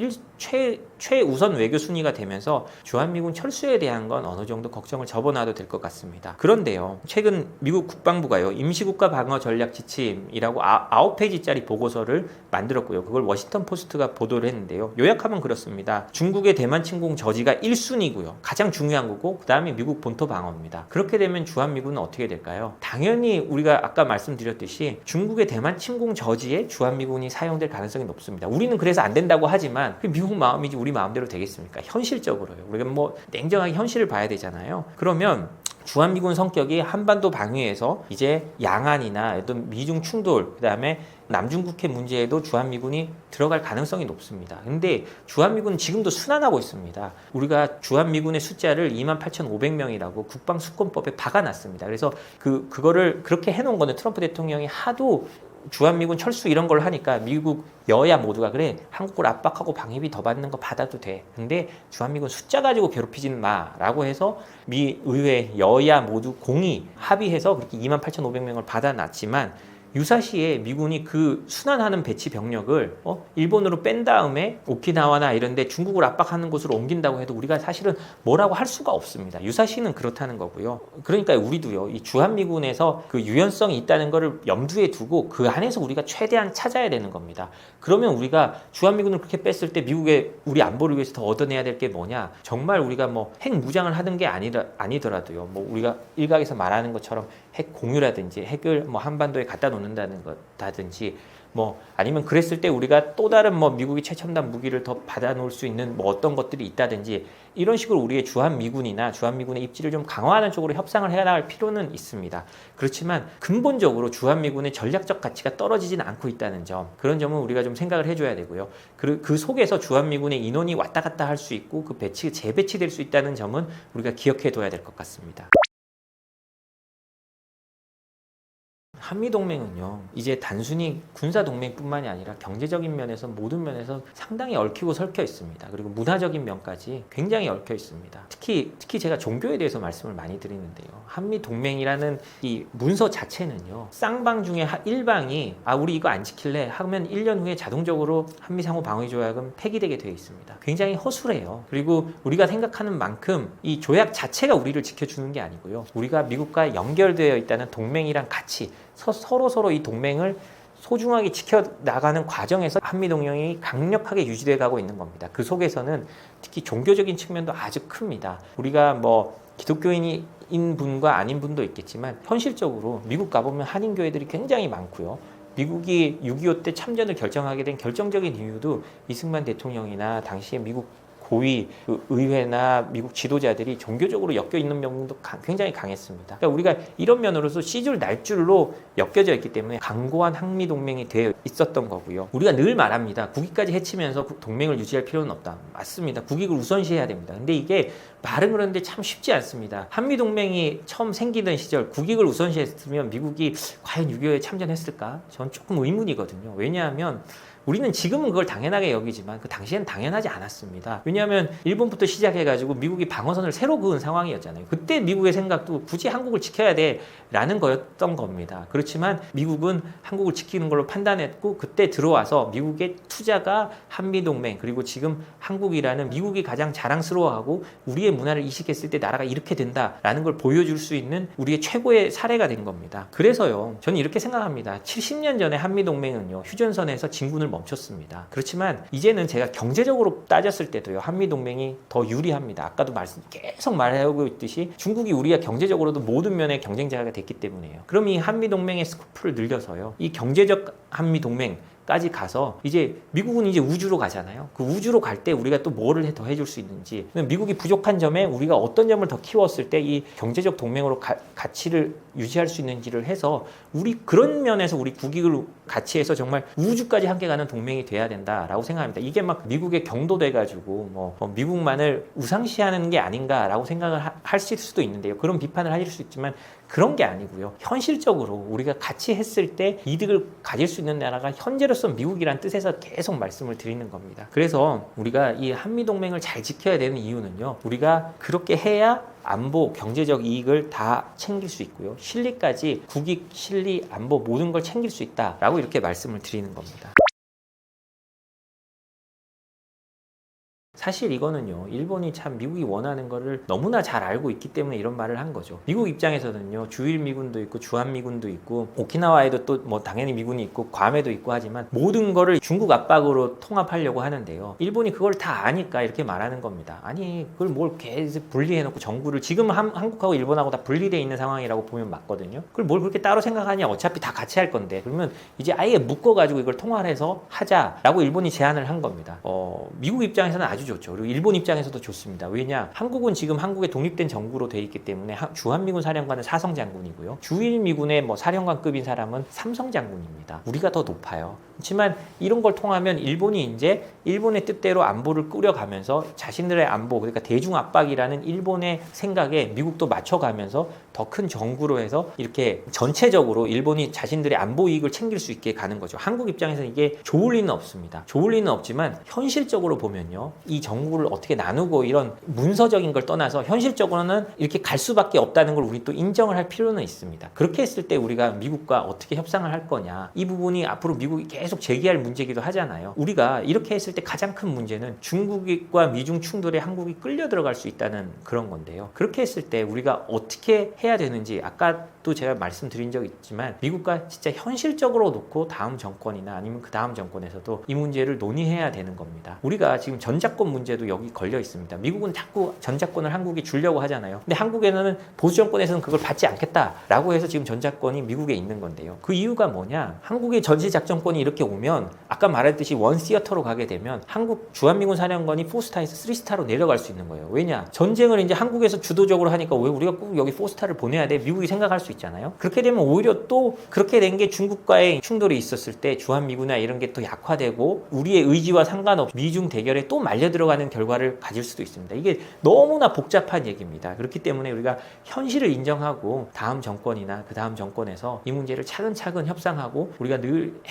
최우선 외교 순위가 되면서 주한미군 철수에 대한 건 어느 정도 걱정을 접어놔도 될 것 같습니다. 그런데요, 최근 미국 국방부가요, 임시국가 방어 전략 지침이라고 9페이지짜리 보고서를 만들었고요. 그걸 워싱턴 포스트가 보도를 했는데요. 요약하면 그렇습니다. 중국의 대만 침공 저지가 1순위고요. 가장 중요한 거고, 그 다음에 미국 본토 방어입니다. 그렇게 되면 주한미군은 어떻게 될까요? 당연히 우리가 아까 말씀드렸듯이 중국의 대만 침공 저지에 주한미군이 사용될 가능성이 높습니다. 우리는 그래서 안 된다고 하지만 미국 마음이지 우리 마음대로 되겠습니까? 현실적으로요. 우리가 뭐 냉정하게 현실을 봐야 되잖아요. 그러면 주한미군 성격이 한반도 방위에서 이제 양안이나 어떤 미중 충돌, 그다음에 남중국해 문제에도 주한미군이 들어갈 가능성이 높습니다. 근데 주한미군은 지금도 순환하고 있습니다. 우리가 주한미군의 숫자를 28,500명이라고 국방수권법에 박아놨습니다. 그래서 그거를 그렇게 해놓은 거는 트럼프 대통령이 하도 주한미군 철수 이런 걸 하니까 미국 여야 모두가 그래, 한국을 압박하고 방위비 더 받는 거 받아도 돼. 근데 주한미군 숫자 가지고 괴롭히진 마라고 해서 미 의회 여야 모두 공의 합의해서 그렇게 28,500명을 받아놨지만, 유사시에 미군이 그 순환하는 배치 병력을 일본으로 뺀 다음에 오키나와나 이런 데 중국을 압박하는 곳으로 옮긴다고 해도 우리가 사실은 뭐라고 할 수가 없습니다. 유사시는 그렇다는 거고요. 그러니까 우리도요, 이 주한미군에서 그 유연성이 있다는 거를 염두에 두고 그 안에서 우리가 최대한 찾아야 되는 겁니다. 그러면 우리가 주한미군을 그렇게 뺐을 때 미국의 우리 안보를 위해서 더 얻어내야 될 게 뭐냐? 정말 우리가 뭐 핵 무장을 하는 게 아니더라도요, 뭐 우리가 일각에서 말하는 것처럼 핵 공유라든지 핵을 뭐 한반도에 갖다 놓는다는 것다든지, 뭐 아니면 그랬을 때 우리가 또 다른 뭐 미국이 최첨단 무기를 더 받아놓을 수 있는 뭐 어떤 것들이 있다든지, 이런 식으로 우리의 주한미군이나 주한미군의 입지를 좀 강화하는 쪽으로 협상을 해야 나갈 필요는 있습니다. 그렇지만 근본적으로 주한미군의 전략적 가치가 떨어지지는 않고 있다는 점, 그런 점은 우리가 좀 생각을 해줘야 되고요. 그 속에서 주한미군의 인원이 왔다 갔다 할 수 있고 그 재배치될 수 있다는 점은 우리가 기억해둬야 될 것 같습니다. 한미동맹은요, 이제 단순히 군사동맹뿐만이 아니라 경제적인 면에서 모든 면에서 상당히 얽히고 설켜 있습니다. 그리고 문화적인 면까지 굉장히 얽혀 있습니다. 특히 제가 종교에 대해서 말씀을 많이 드리는데요, 한미동맹이라는 이 문서 자체는요, 쌍방 중에 일방이 우리 이거 안 지킬래 하면 1년 후에 자동적으로 한미상호방위조약은 폐기되게 되어 있습니다. 굉장히 허술해요. 그리고 우리가 생각하는 만큼 이 조약 자체가 우리를 지켜주는 게 아니고요, 우리가 미국과 연결되어 있다는 동맹이란 가치, 서로 이 동맹을 소중하게 지켜나가는 과정에서 한미동맹이 강력하게 유지돼 가고 있는 겁니다. 그 속에서는 특히 종교적인 측면도 아주 큽니다. 우리가 뭐 기독교인인 분과 아닌 분도 있겠지만, 현실적으로 미국 가보면 한인교회들이 굉장히 많고요. 미국이 6.25 때 참전을 결정하게 된 결정적인 이유도 이승만 대통령이나 당시에 미국 고위 그 의회나 미국 지도자들이 종교적으로 엮여 있는 면도 굉장히 강했습니다. 그러니까 우리가 이런 면으로서 씨줄 날줄로 엮여져 있기 때문에 강고한 한미 동맹이 되어 있었던 거고요. 우리가 늘 말합니다. 국익까지 해치면서 동맹을 유지할 필요는 없다. 맞습니다. 국익을 우선시해야 됩니다. 근데 이게 말은 그런데 참 쉽지 않습니다. 한미 동맹이 처음 생기던 시절 국익을 우선시했으면 미국이 과연 6.25에 참전했을까? 전 조금 의문이거든요. 왜냐하면 우리는 지금은 그걸 당연하게 여기지만 그 당시엔 당연하지 않았습니다. 왜냐하면 일본부터 시작해가지고 미국이 방어선을 새로 그은 상황이었잖아요. 그때 미국의 생각도 굳이 한국을 지켜야 돼라는 거였던 겁니다. 그렇지만 미국은 한국을 지키는 걸로 판단했고 그때 들어와서 미국의 투자가 한미동맹 그리고 지금 한국이라는 미국이 가장 자랑스러워하고 우리의 문화를 이식했을 때 나라가 이렇게 된다라는 걸 보여줄 수 있는 우리의 최고의 사례가 된 겁니다. 그래서요, 저는 이렇게 생각합니다. 70년 전에 한미동맹은요, 휴전선에서 진군을 멈췄습니다. 그렇지만 이제는 제가 경제적으로 따졌을 때도요, 한미동맹이 더 유리합니다. 아까도 계속 말하고 있듯이 중국이 우리가 경제적으로도 모든 면의 경쟁자가 됐기 때문이에요. 그럼 이 한미동맹의 스코프를 늘려서요, 이 경제적 한미동맹 까지 가서 이제 미국은 이제 우주로 가잖아요. 그 우주로 갈 때 우리가 또 뭐를 더 해줄 수 있는지, 미국이 부족한 점에 우리가 어떤 점을 더 키웠을 때 이 경제적 동맹으로 가치를 유지할 수 있는지를 해서 우리 그런 면에서 우리 국익을 같이 해서 정말 우주까지 함께 가는 동맹이 돼야 된다라고 생각합니다. 이게 막 미국의 경도돼가지고 뭐 미국만을 우상시하는 게 아닌가라고 생각을 하실 수도 있는데요. 그런 비판을 하실 수 있지만 그런 게 아니고요. 현실적으로 우리가 같이 했을 때 이득을 가질 수 있는 나라가 현재로서 미국이란 뜻에서 계속 말씀을 드리는 겁니다. 그래서 우리가 이 한미동맹을 잘 지켜야 되는 이유는요, 우리가 그렇게 해야 안보, 경제적 이익을 다 챙길 수 있고요, 실리까지 국익, 실리, 안보 모든 걸 챙길 수 있다라고 이렇게 말씀을 드리는 겁니다. 사실 이거는요, 일본이 참 미국이 원하는 거를 너무나 잘 알고 있기 때문에 이런 말을 한 거죠. 미국 입장에서는요, 주일 미군도 있고 주한 미군도 있고 오키나와에도 또 뭐 당연히 미군이 있고 괌에도 있고 하지만 모든 거를 중국 압박으로 통합하려고 하는데요, 일본이 그걸 다 아니까 이렇게 말하는 겁니다. 아니 그걸 뭘 계속 분리해놓고 정부를, 지금 한국하고 일본하고 다 분리되어 있는 상황이라고 보면 맞거든요. 그걸 뭘 그렇게 따로 생각하냐, 어차피 다 같이 할 건데. 그러면 이제 아예 묶어가지고 이걸 통합해서 하자라고 일본이 제안을 한 겁니다. 미국 입장에서는 아주 좋죠. 그리고 일본 입장에서도 좋습니다. 왜냐? 한국은 지금 한국의 독립된 정부로 돼 있기 때문에 주한미군 사령관은 사성 장군이고요, 주일미군의 뭐 사령관급인 사람은 삼성 장군입니다. 우리가 더 높아요. 그렇지만 이런 걸 통하면 일본이 이제 일본의 뜻대로 안보를 꾸려가면서 자신들의 안보, 그러니까 대중 압박이라는 일본의 생각에 미국도 맞춰가면서 더 큰 정부로 해서 이렇게 전체적으로 일본이 자신들의 안보 이익을 챙길 수 있게 가는 거죠. 한국 입장에서는 이게 좋을 리는 없습니다. 좋을 리는 없지만 현실적으로 보면요, 이 정부를 어떻게 나누고 이런 문서적인 걸 떠나서 현실적으로는 이렇게 갈 수밖에 없다는 걸 우리 또 인정을 할 필요는 있습니다. 그렇게 했을 때 우리가 미국과 어떻게 협상을 할 거냐, 이 부분이 앞으로 미국이 계속 제기할 문제이기도 하잖아요. 우리가 이렇게 했을 때 가장 큰 문제는 중국과 미중 충돌에 한국이 끌려 들어갈 수 있다는 그런 건데요. 그렇게 했을 때 우리가 어떻게 해야 되는지, 아까도 제가 말씀드린 적 있지만 미국과 진짜 현실적으로 놓고 다음 정권이나 아니면 그 다음 정권에서도 이 문제를 논의해야 되는 겁니다. 우리가 지금 전작권 문제도 여기 걸려 있습니다. 미국은 자꾸 전작권을 한국이 주려고 하잖아요. 근데 한국에는 보수 정권에서는 그걸 받지 않겠다라고 해서 지금 전작권이 미국에 있는 건데요. 그 이유가 뭐냐? 한국의 전시작전권이 이렇게 오면 아까 말했듯이 원시어터로 가게 되면 한국 주한미군 사령관이 4스타에서 3스타로 내려갈 수 있는 거예요. 왜냐? 전쟁을 이제 한국에서 주도적으로 하니까 왜 우리가 꼭 여기 4스타를 보내야 돼? 미국이 생각할 수 있잖아요. 그렇게 되면 오히려 또 그렇게 된 게 중국과의 충돌이 있었을 때 주한미군이나 이런 게 또 약화되고 우리의 의지와 상관없이 미중 대결에 또 말려 들어가는 결과를 가질 수도 있습니다. 이게 너무나 복잡한 얘기입니다. 그렇기 때문에 우리가 현실을 인정하고 다음 정권이나 그 다음 정권에서 이 문제를 차근차근 협상하고, 우리가 늘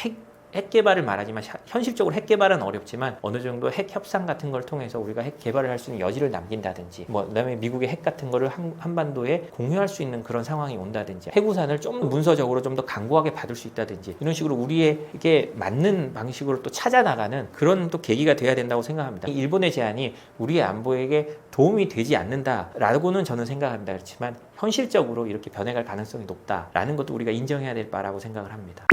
핵 개발을 말하지만 현실적으로 핵 개발은 어렵지만 어느 정도 핵 협상 같은 걸 통해서 우리가 핵 개발을 할 수 있는 여지를 남긴다든지, 그다음에 미국의 핵 같은 거를 한반도에 공유할 수 있는 그런 상황이 온다든지, 해구산을 좀 문서적으로 좀 더 강고하게 받을 수 있다든지, 이런 식으로 우리에게 맞는 방식으로 또 찾아나가는 그런 또 계기가 돼야 된다고 생각합니다. 일본의 제안이 우리의 안보에게 도움이 되지 않는다라고는 저는 생각합니다. 그렇지만 현실적으로 이렇게 변해갈 가능성이 높다라는 것도 우리가 인정해야 될 바라고 생각을 합니다.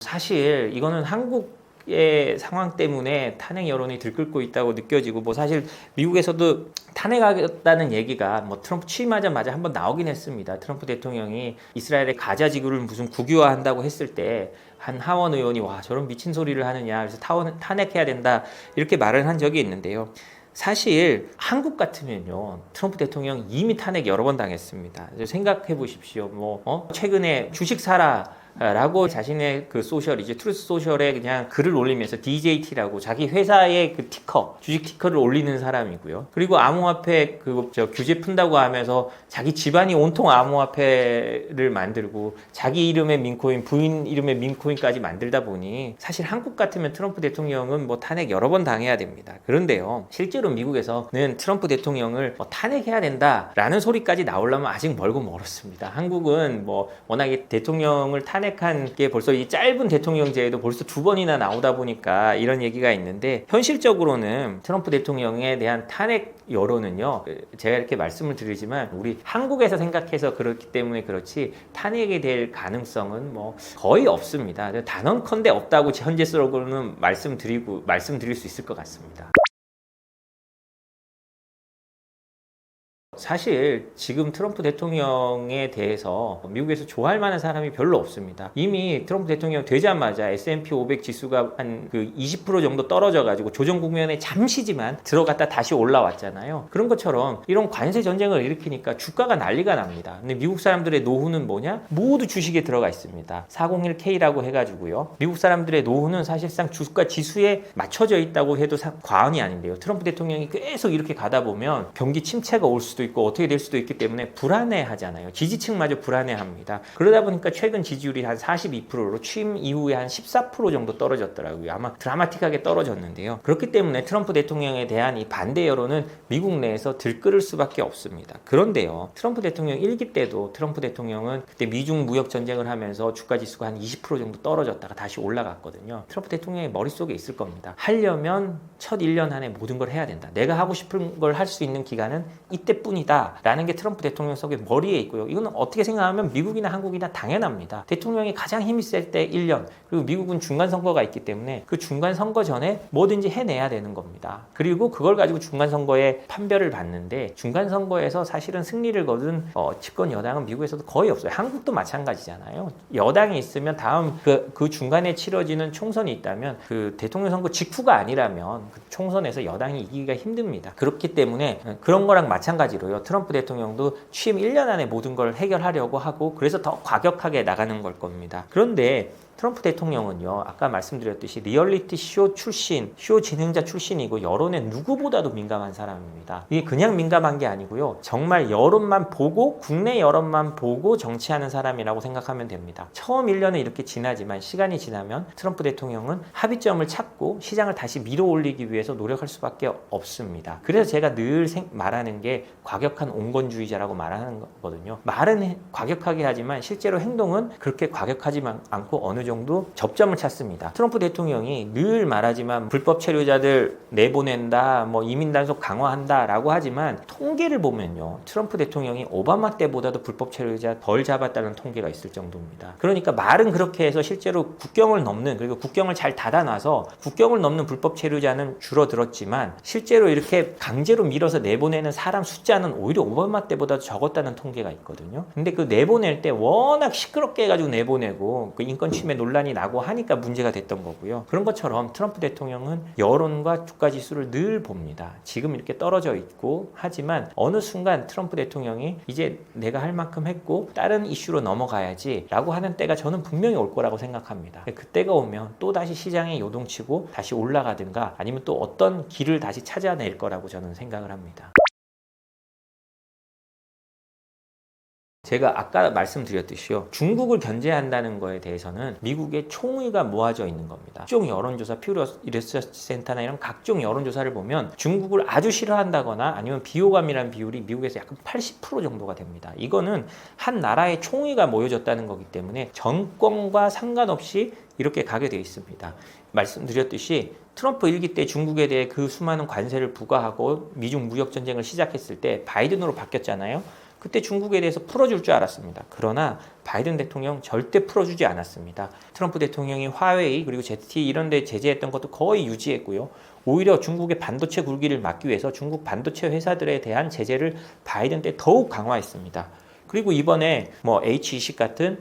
사실 이거는 한국 미국의 상황 때문에 탄핵 여론이 들끓고 있다고 느껴지고 뭐 사실 미국에서도 탄핵하겠다는 얘기가 뭐 트럼프 취임하자마자 한번 나오긴 했습니다. 트럼프 대통령이 이스라엘의 가자 지구를 무슨 국유화한다고 했을 때 한 하원 의원이 와 저런 미친 소리를 하느냐 그래서 탄핵해야 된다 이렇게 말을 한 적이 있는데요. 사실 한국 같으면요 트럼프 대통령 이미 탄핵 여러 번 당했습니다. 생각해 보십시오. 최근에 주식 사라 라고 자신의 그 소셜이죠. 트루스 소셜에 그냥 글을 올리면서 DJT라고 자기 회사의 그 티커, 주식 티커를 올리는 사람이고요. 그리고 암호화폐 규제 푼다고 하면서 자기 집안이 온통 암호화폐를 만들고 자기 이름의 민코인, 부인 이름의 민코인까지 만들다 보니 사실 한국 같으면 트럼프 대통령은 뭐 탄핵 여러 번 당해야 됩니다. 그런데요. 실제로 미국에서는 트럼프 대통령을 탄핵해야 된다라는 소리까지 나오려면 아직 멀고 멀었습니다. 한국은 뭐 워낙에 대통령을 탄핵한 게 벌써 이 짧은 대통령제에도 벌써 2번이나 나오다 보니까 이런 얘기가 있는데 현실적으로는 트럼프 대통령에 대한 탄핵 여론은요 제가 이렇게 말씀을 드리지만 우리 한국에서 생각해서 그렇기 때문에 그렇지 탄핵이 될 가능성은 뭐 거의 없습니다. 단언컨대 없다고 현재적으로는 말씀드릴 수 있을 것 같습니다. 사실 지금 트럼프 대통령에 대해서 미국에서 좋아할 만한 사람이 별로 없습니다. 이미 트럼프 대통령 되자마자 S&P 500 지수가 한 20% 정도 떨어져 가지고 조정 국면에 잠시지만 들어갔다 다시 올라왔잖아요. 그런 것처럼 이런 관세 전쟁을 일으키니까 주가가 난리가 납니다. 근데 미국 사람들의 노후는 뭐냐? 모두 주식에 들어가 있습니다. 401k라고 해가지고요. 미국 사람들의 노후는 사실상 주가 지수에 맞춰져 있다고 해도 과언이 아닌데요. 트럼프 대통령이 계속 이렇게 가다 보면 경기 침체가 올 수도 있고 어떻게 될 수도 있기 때문에 불안해하잖아요. 지지층마저 불안해합니다. 그러다 보니까 최근 지지율이 한 42%로 취임 이후에 한 14% 정도 떨어졌더라고요. 아마 드라마틱하게 떨어졌는데요. 그렇기 때문에 트럼프 대통령에 대한 이 반대 여론은 미국 내에서 들끓을 수밖에 없습니다. 그런데요. 트럼프 대통령 1기 때도 트럼프 대통령은 그때 미중 무역 전쟁을 하면서 주가 지수가 한 20% 정도 떨어졌다가 다시 올라갔거든요. 트럼프 대통령의 머릿속에 있을 겁니다. 하려면 첫 1년 안에 모든 걸 해야 된다. 내가 하고 싶은 걸 할 수 있는 기간은 이때뿐이다 라는 게 트럼프 대통령 속의 머리에 있고요. 이거는 어떻게 생각하면 미국이나 한국이나 당연합니다. 대통령이 가장 힘이 셀 때 1년 그리고 미국은 중간 선거가 있기 때문에 그 중간 선거 전에 뭐든지 해내야 되는 겁니다. 그리고 그걸 가지고 중간 선거에 판별을 받는데 중간 선거에서 사실은 승리를 거둔 집권 여당은 미국에서도 거의 없어요. 한국도 마찬가지잖아요. 여당이 있으면 다음 그 중간에 치러지는 총선이 있다면 그 대통령 선거 직후가 아니라면 그 총선에서 여당이 이기기가 힘듭니다. 그렇기 때문에 그런 거랑 마찬가지로요. 트럼프 대통령도 취임 1년 안에 모든 걸 해결하려고 하고 그래서 더 과격하게 나가는 걸 겁니다. 그런데 트럼프 대통령은요, 아까 말씀드렸듯이 리얼리티 쇼 출신, 쇼 진행자 출신이고 여론에 누구보다도 민감한 사람입니다. 이게 그냥 민감한 게 아니고요. 정말 여론만 보고, 국내 여론만 보고 정치하는 사람이라고 생각하면 됩니다. 처음 1년은 이렇게 지나지만 시간이 지나면 트럼프 대통령은 합의점을 찾고 시장을 다시 밀어 올리기 위해서 노력할 수밖에 없습니다. 그래서 제가 늘 말하는 게 과격한 온건주의자라고 말하는 거거든요. 말은 과격하게 하지만 실제로 행동은 그렇게 과격하지 않고 어느 정도 접점을 찾습니다. 트럼프 대통령이 늘 말하지만 불법 체류자들 내보낸다, 뭐 이민 단속 강화한다라고 하지만 통계를 보면요, 트럼프 대통령이 오바마 때보다도 불법 체류자 덜 잡았다는 통계가 있을 정도입니다. 그러니까 말은 그렇게 해서 실제로 국경을 넘는, 그리고 국경을 잘 닫아놔서 국경을 넘는 불법 체류자는 줄어들었지만 실제로 이렇게 강제로 밀어서 내보내는 사람 숫자는 오히려 오바마 때보다 적었다는 통계가 있거든요. 근데 그 내보낼 때 워낙 시끄럽게 해가지고 내보내고 그 인권 침해 논란이 나고 하니까 문제가 됐던 거고요. 그런 것처럼 트럼프 대통령은 여론과 주가 지수를 늘 봅니다. 지금 이렇게 떨어져 있고 하지만 어느 순간 트럼프 대통령이 이제 내가 할 만큼 했고 다른 이슈로 넘어가야지 라고 하는 때가 저는 분명히 올 거라고 생각합니다. 그때가 오면 또 다시 시장에 요동치고 다시 올라가든가 아니면 또 어떤 길을 다시 찾아낼 거라고 저는 생각을 합니다. 제가 아까 말씀드렸듯이요. 중국을 견제한다는 거에 대해서는 미국의 총의가 모아져 있는 겁니다. 각종 여론조사, 퓨 리서치 센터나 이런 각종 여론조사를 보면 중국을 아주 싫어한다거나 아니면 비호감이라는 비율이 미국에서 약간 80% 정도가 됩니다. 이거는 한 나라의 총의가 모여졌다는 거기 때문에 정권과 상관없이 이렇게 가게 되어 있습니다. 말씀드렸듯이 트럼프 1기 때 중국에 대해 그 수많은 관세를 부과하고 미중 무역 전쟁을 시작했을 때 바이든으로 바뀌었잖아요. 그때 중국에 대해서 풀어줄 줄 알았습니다. 그러나 바이든 대통령 절대 풀어주지 않았습니다. 트럼프 대통령이 화웨이 그리고 ZTE 이런 데 제재했던 것도 거의 유지했고요. 오히려 중국의 반도체 굴기를 막기 위해서 중국 반도체 회사들에 대한 제재를 바이든 때 더욱 강화했습니다. 그리고 이번에 H20 같은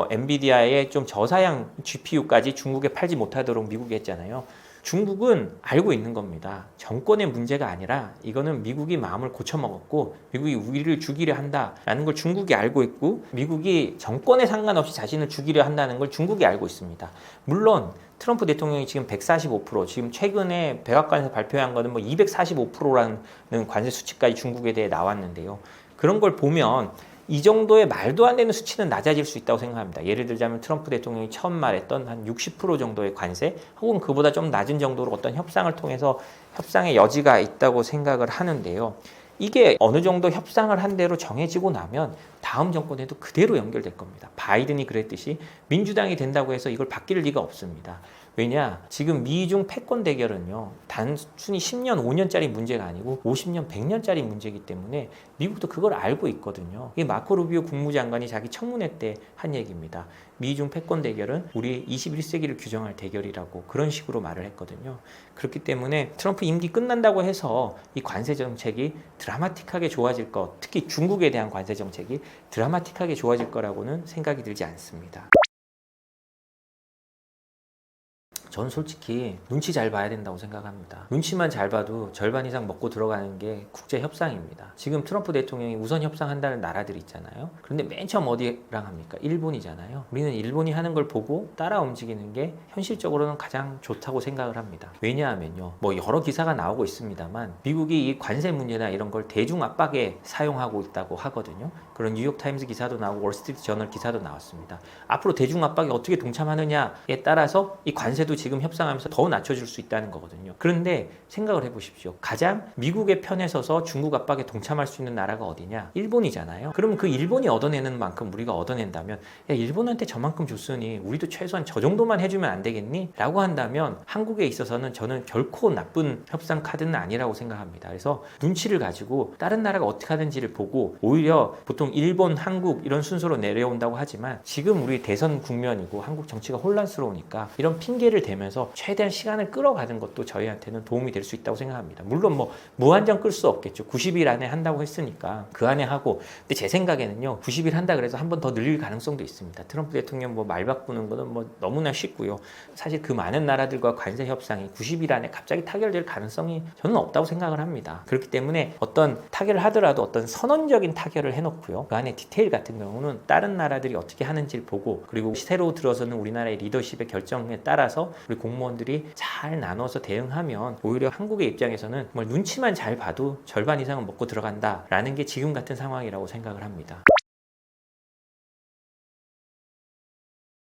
엔비디아의 좀 저사양 GPU까지 중국에 팔지 못하도록 미국이 했잖아요. 중국은 알고 있는 겁니다. 정권의 문제가 아니라 이거는 미국이 마음을 고쳐먹었고 미국이 우리를 죽이려 한다라는 걸 중국이 알고 있고 미국이 정권에 상관없이 자신을 죽이려 한다는 걸 중국이 알고 있습니다. 물론 트럼프 대통령이 지금 145%, 지금 최근에 백악관에서 발표한 거는 245%라는 관세 수치까지 중국에 대해 나왔는데요. 그런 걸 보면 이 정도의 말도 안 되는 수치는 낮아질 수 있다고 생각합니다. 예를 들자면 트럼프 대통령이 처음 말했던 한 60% 정도의 관세 혹은 그보다 좀 낮은 정도로 어떤 협상을 통해서 협상의 여지가 있다고 생각을 하는데요. 이게 어느 정도 협상을 한 대로 정해지고 나면 다음 정권에도 그대로 연결될 겁니다. 바이든이 그랬듯이 민주당이 된다고 해서 이걸 바뀔 리가 없습니다. 왜냐? 지금 미중 패권 대결은요, 단순히 10년, 5년짜리 문제가 아니고 50년, 100년짜리 문제이기 때문에 미국도 그걸 알고 있거든요. 이게 마코 루비오 국무장관이 자기 청문회 때 한 얘기입니다. 미중 패권 대결은 우리 21세기를 규정할 대결이라고 그런 식으로 말을 했거든요. 그렇기 때문에 트럼프 임기 끝난다고 해서 이 관세 정책이 드라마틱하게 좋아질 것, 특히 중국에 대한 관세 정책이 드라마틱하게 좋아질 거라고는 생각이 들지 않습니다. 전 솔직히 눈치 잘 봐야 된다고 생각합니다. 눈치만 잘 봐도 절반 이상 먹고 들어가는 게 국제 협상입니다. 지금 트럼프 대통령이 우선 협상한다는 나라들이 있잖아요. 그런데 맨 처음 어디랑 합니까? 일본이잖아요. 우리는 일본이 하는 걸 보고 따라 움직이는 게 현실적으로는 가장 좋다고 생각을 합니다. 왜냐하면요, 여러 기사가 나오고 있습니다만 미국이 이 관세 문제나 이런 걸 대중 압박에 사용하고 있다고 하거든요. 그런 뉴욕타임스 기사도 나오고 월스트리트 저널 기사도 나왔습니다. 앞으로 대중 압박에 어떻게 동참하느냐에 따라서 이 관세도 지금 협상하면서 더 낮춰줄 수 있다는 거거든요. 그런데 생각을 해보십시오. 가장 미국의 편에 서서 중국 압박에 동참할 수 있는 나라가 어디냐? 일본이잖아요. 그러면 그 일본이 얻어내는 만큼 우리가 얻어낸다면 야, 일본한테 저만큼 줬으니 우리도 최소한 저 정도만 해주면 안 되겠니? 라고 한다면 한국에 있어서는 저는 결코 나쁜 협상 카드는 아니라고 생각합니다. 그래서 눈치를 가지고 다른 나라가 어떻게 하는지를 보고 오히려 보통 일본, 한국 이런 순서로 내려온다고 하지만 지금 우리 대선 국면이고 한국 정치가 혼란스러우니까 이런 핑계를 대면서 최대한 시간을 끌어가는 것도 저희한테는 도움이 될 수 있다고 생각합니다. 물론 무한정 끌 수 없겠죠. 90일 안에 한다고 했으니까 그 안에 하고. 근데 제 생각에는요, 90일 한다 그래서 한 번 더 늘릴 가능성도 있습니다. 트럼프 대통령 말 바꾸는 거는 너무나 쉽고요. 사실 그 많은 나라들과 관세 협상이 90일 안에 갑자기 타결될 가능성이 저는 없다고 생각을 합니다. 그렇기 때문에 어떤 타결을 하더라도 어떤 선언적인 타결을 해놓고요. 그 안에 디테일 같은 경우는 다른 나라들이 어떻게 하는지를 보고 그리고 새로 들어서는 우리나라의 리더십의 결정에 따라서 우리 공무원들이 잘 나눠서 대응하면 오히려 한국의 입장에서는 정말 눈치만 잘 봐도 절반 이상은 먹고 들어간다라는 게 지금 같은 상황이라고 생각을 합니다.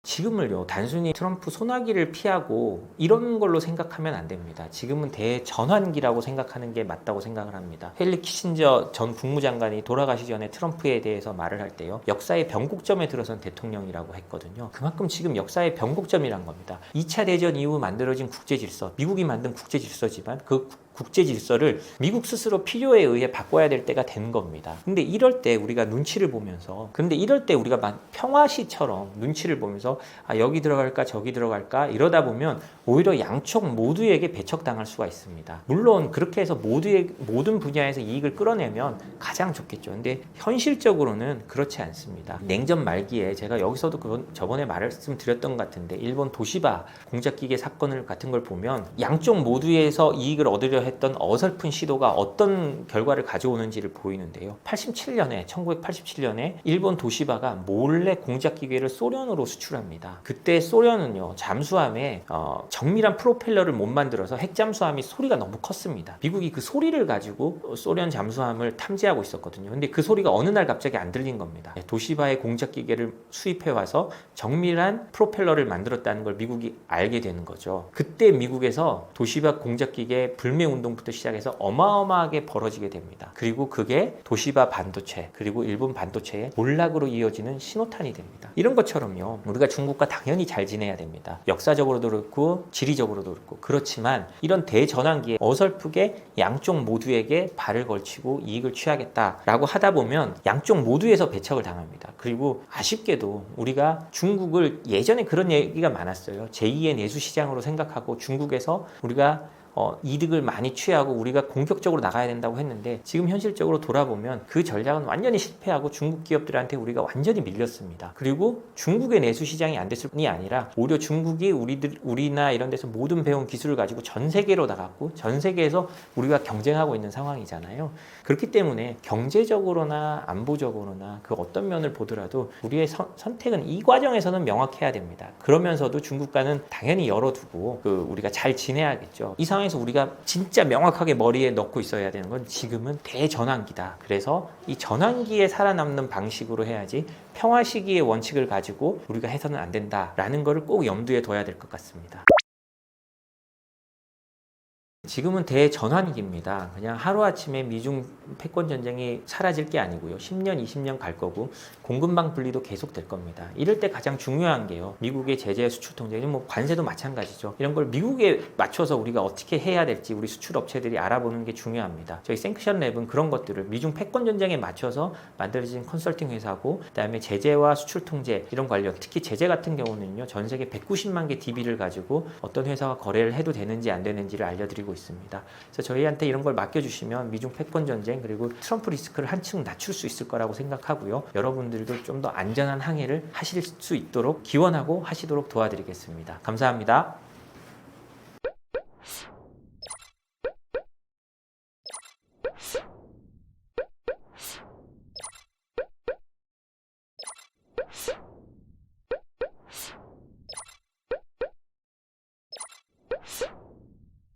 지금을요, 단순히 트럼프 소나기를 피하고 이런 걸로 생각하면 안 됩니다. 지금은 대전환기라고 생각하는 게 맞다고 생각을 합니다. 헨리 키신저 전 국무장관이 돌아가시 전에 트럼프에 대해서 말을 할 때요, 역사의 변곡점에 들어선 대통령이라고 했거든요. 그만큼 지금 역사의 변곡점이란 겁니다. 2차 대전 이후 만들어진 국제질서, 미국이 만든 국제질서지만 그 국제 질서를 미국 스스로 필요에 의해 바꿔야 될 때가 된 겁니다. 근데 이럴 때 우리가 눈치를 보면서 우리가 평화시처럼 눈치를 보면서 여기 들어갈까 저기 들어갈까 이러다 보면 오히려 양쪽 모두에게 배척당할 수가 있습니다. 물론 그렇게 해서 모든 분야에서 이익을 끌어내면 가장 좋겠죠. 근데 현실적으로는 그렇지 않습니다. 냉전 말기에 제가 여기서도 저번에 말씀드렸던 것 같은데 일본 도시바 공작기계 사건 같은 걸 보면 양쪽 모두에서 이익을 얻으려 했던 어설픈 시도가 어떤 결과를 가져오는지를 보이는데요. 1987년에 일본 도시바가 몰래 공작기계를 소련으로 수출합니다. 그때 소련은요, 잠수함에 정밀한 프로펠러를 못 만들어서 핵잠수함이 소리가 너무 컸습니다. 미국이 그 소리를 가지고 소련 잠수함을 탐지하고 있었거든요. 근데 그 소리가 어느 날 갑자기 안 들린 겁니다. 도시바의 공작기계를 수입해 와서 정밀한 프로펠러를 만들었다는 걸 미국이 알게 되는 거죠. 그때 미국에서 도시바 공작기계 불매 운동부터 시작해서 어마어마하게 벌어지게 됩니다. 그리고 그게 도시바 반도체 그리고 일본 반도체의 몰락으로 이어지는 신호탄이 됩니다. 이런 것처럼요. 우리가 중국과 당연히 잘 지내야 됩니다. 역사적으로도 그렇고 지리적으로도 그렇고. 그렇지만 이런 대전환기에 어설프게 양쪽 모두에게 발을 걸치고 이익을 취하겠다라고 하다 보면 양쪽 모두에서 배척을 당합니다. 그리고 아쉽게도 우리가 중국을 예전에 그런 얘기가 많았어요. 제2의 내수시장으로 생각하고 중국에서 우리가 이득을 많이 취하고 우리가 공격적으로 나가야 된다고 했는데 지금 현실적으로 돌아보면 그 전략은 완전히 실패하고 중국 기업들한테 우리가 완전히 밀렸습니다. 그리고 중국의 내수 시장이 안 됐을 뿐이 아니라 오히려 중국이 우리나 이런 데서 모든 배운 기술을 가지고 전 세계로 나갔고 전 세계에서 우리가 경쟁하고 있는 상황이잖아요. 그렇기 때문에 경제적으로나 안보적으로나 그 어떤 면을 보더라도 우리의 선택은 이 과정에서는 명확해야 됩니다. 그러면서도 중국과는 당연히 열어두고 우리가 잘 지내야겠죠. 이 상황에서 우리가 진짜 명확하게 머리에 넣고 있어야 되는 건 지금은 대전환기다. 그래서 이 전환기에 살아남는 방식으로 해야지 평화 시기의 원칙을 가지고 우리가 해서는 안 된다라는 거를 꼭 염두에 둬야 될 것 같습니다. 지금은 대전환기입니다. 그냥 하루아침에 미중 패권 전쟁이 사라질 게 아니고요. 10년, 20년 갈 거고 공급망 분리도 계속 될 겁니다. 이럴 때 가장 중요한 게요. 미국의 제재 수출 통제, 뭐 관세도 마찬가지죠. 이런 걸 미국에 맞춰서 우리가 어떻게 해야 될지 우리 수출 업체들이 알아보는 게 중요합니다. 저희 생크션 랩은 그런 것들을 미중 패권 전쟁에 맞춰서 만들어진 컨설팅 회사고 그다음에 제재와 수출 통제 이런 관련 특히 제재 같은 경우는요. 전 세계 190만 개 DB를 가지고 어떤 회사가 거래를 해도 되는지 안 되는지를 알려드리고 있습니다. 그래서 저희한테 이런 걸 맡겨주시면 미중 패권 전쟁 그리고 트럼프 리스크를 한층 낮출 수 있을 거라고 생각하고요. 여러분들도 좀 더 안전한 항해를 하실 수 있도록 기원하고 하시도록 도와드리겠습니다. 감사합니다.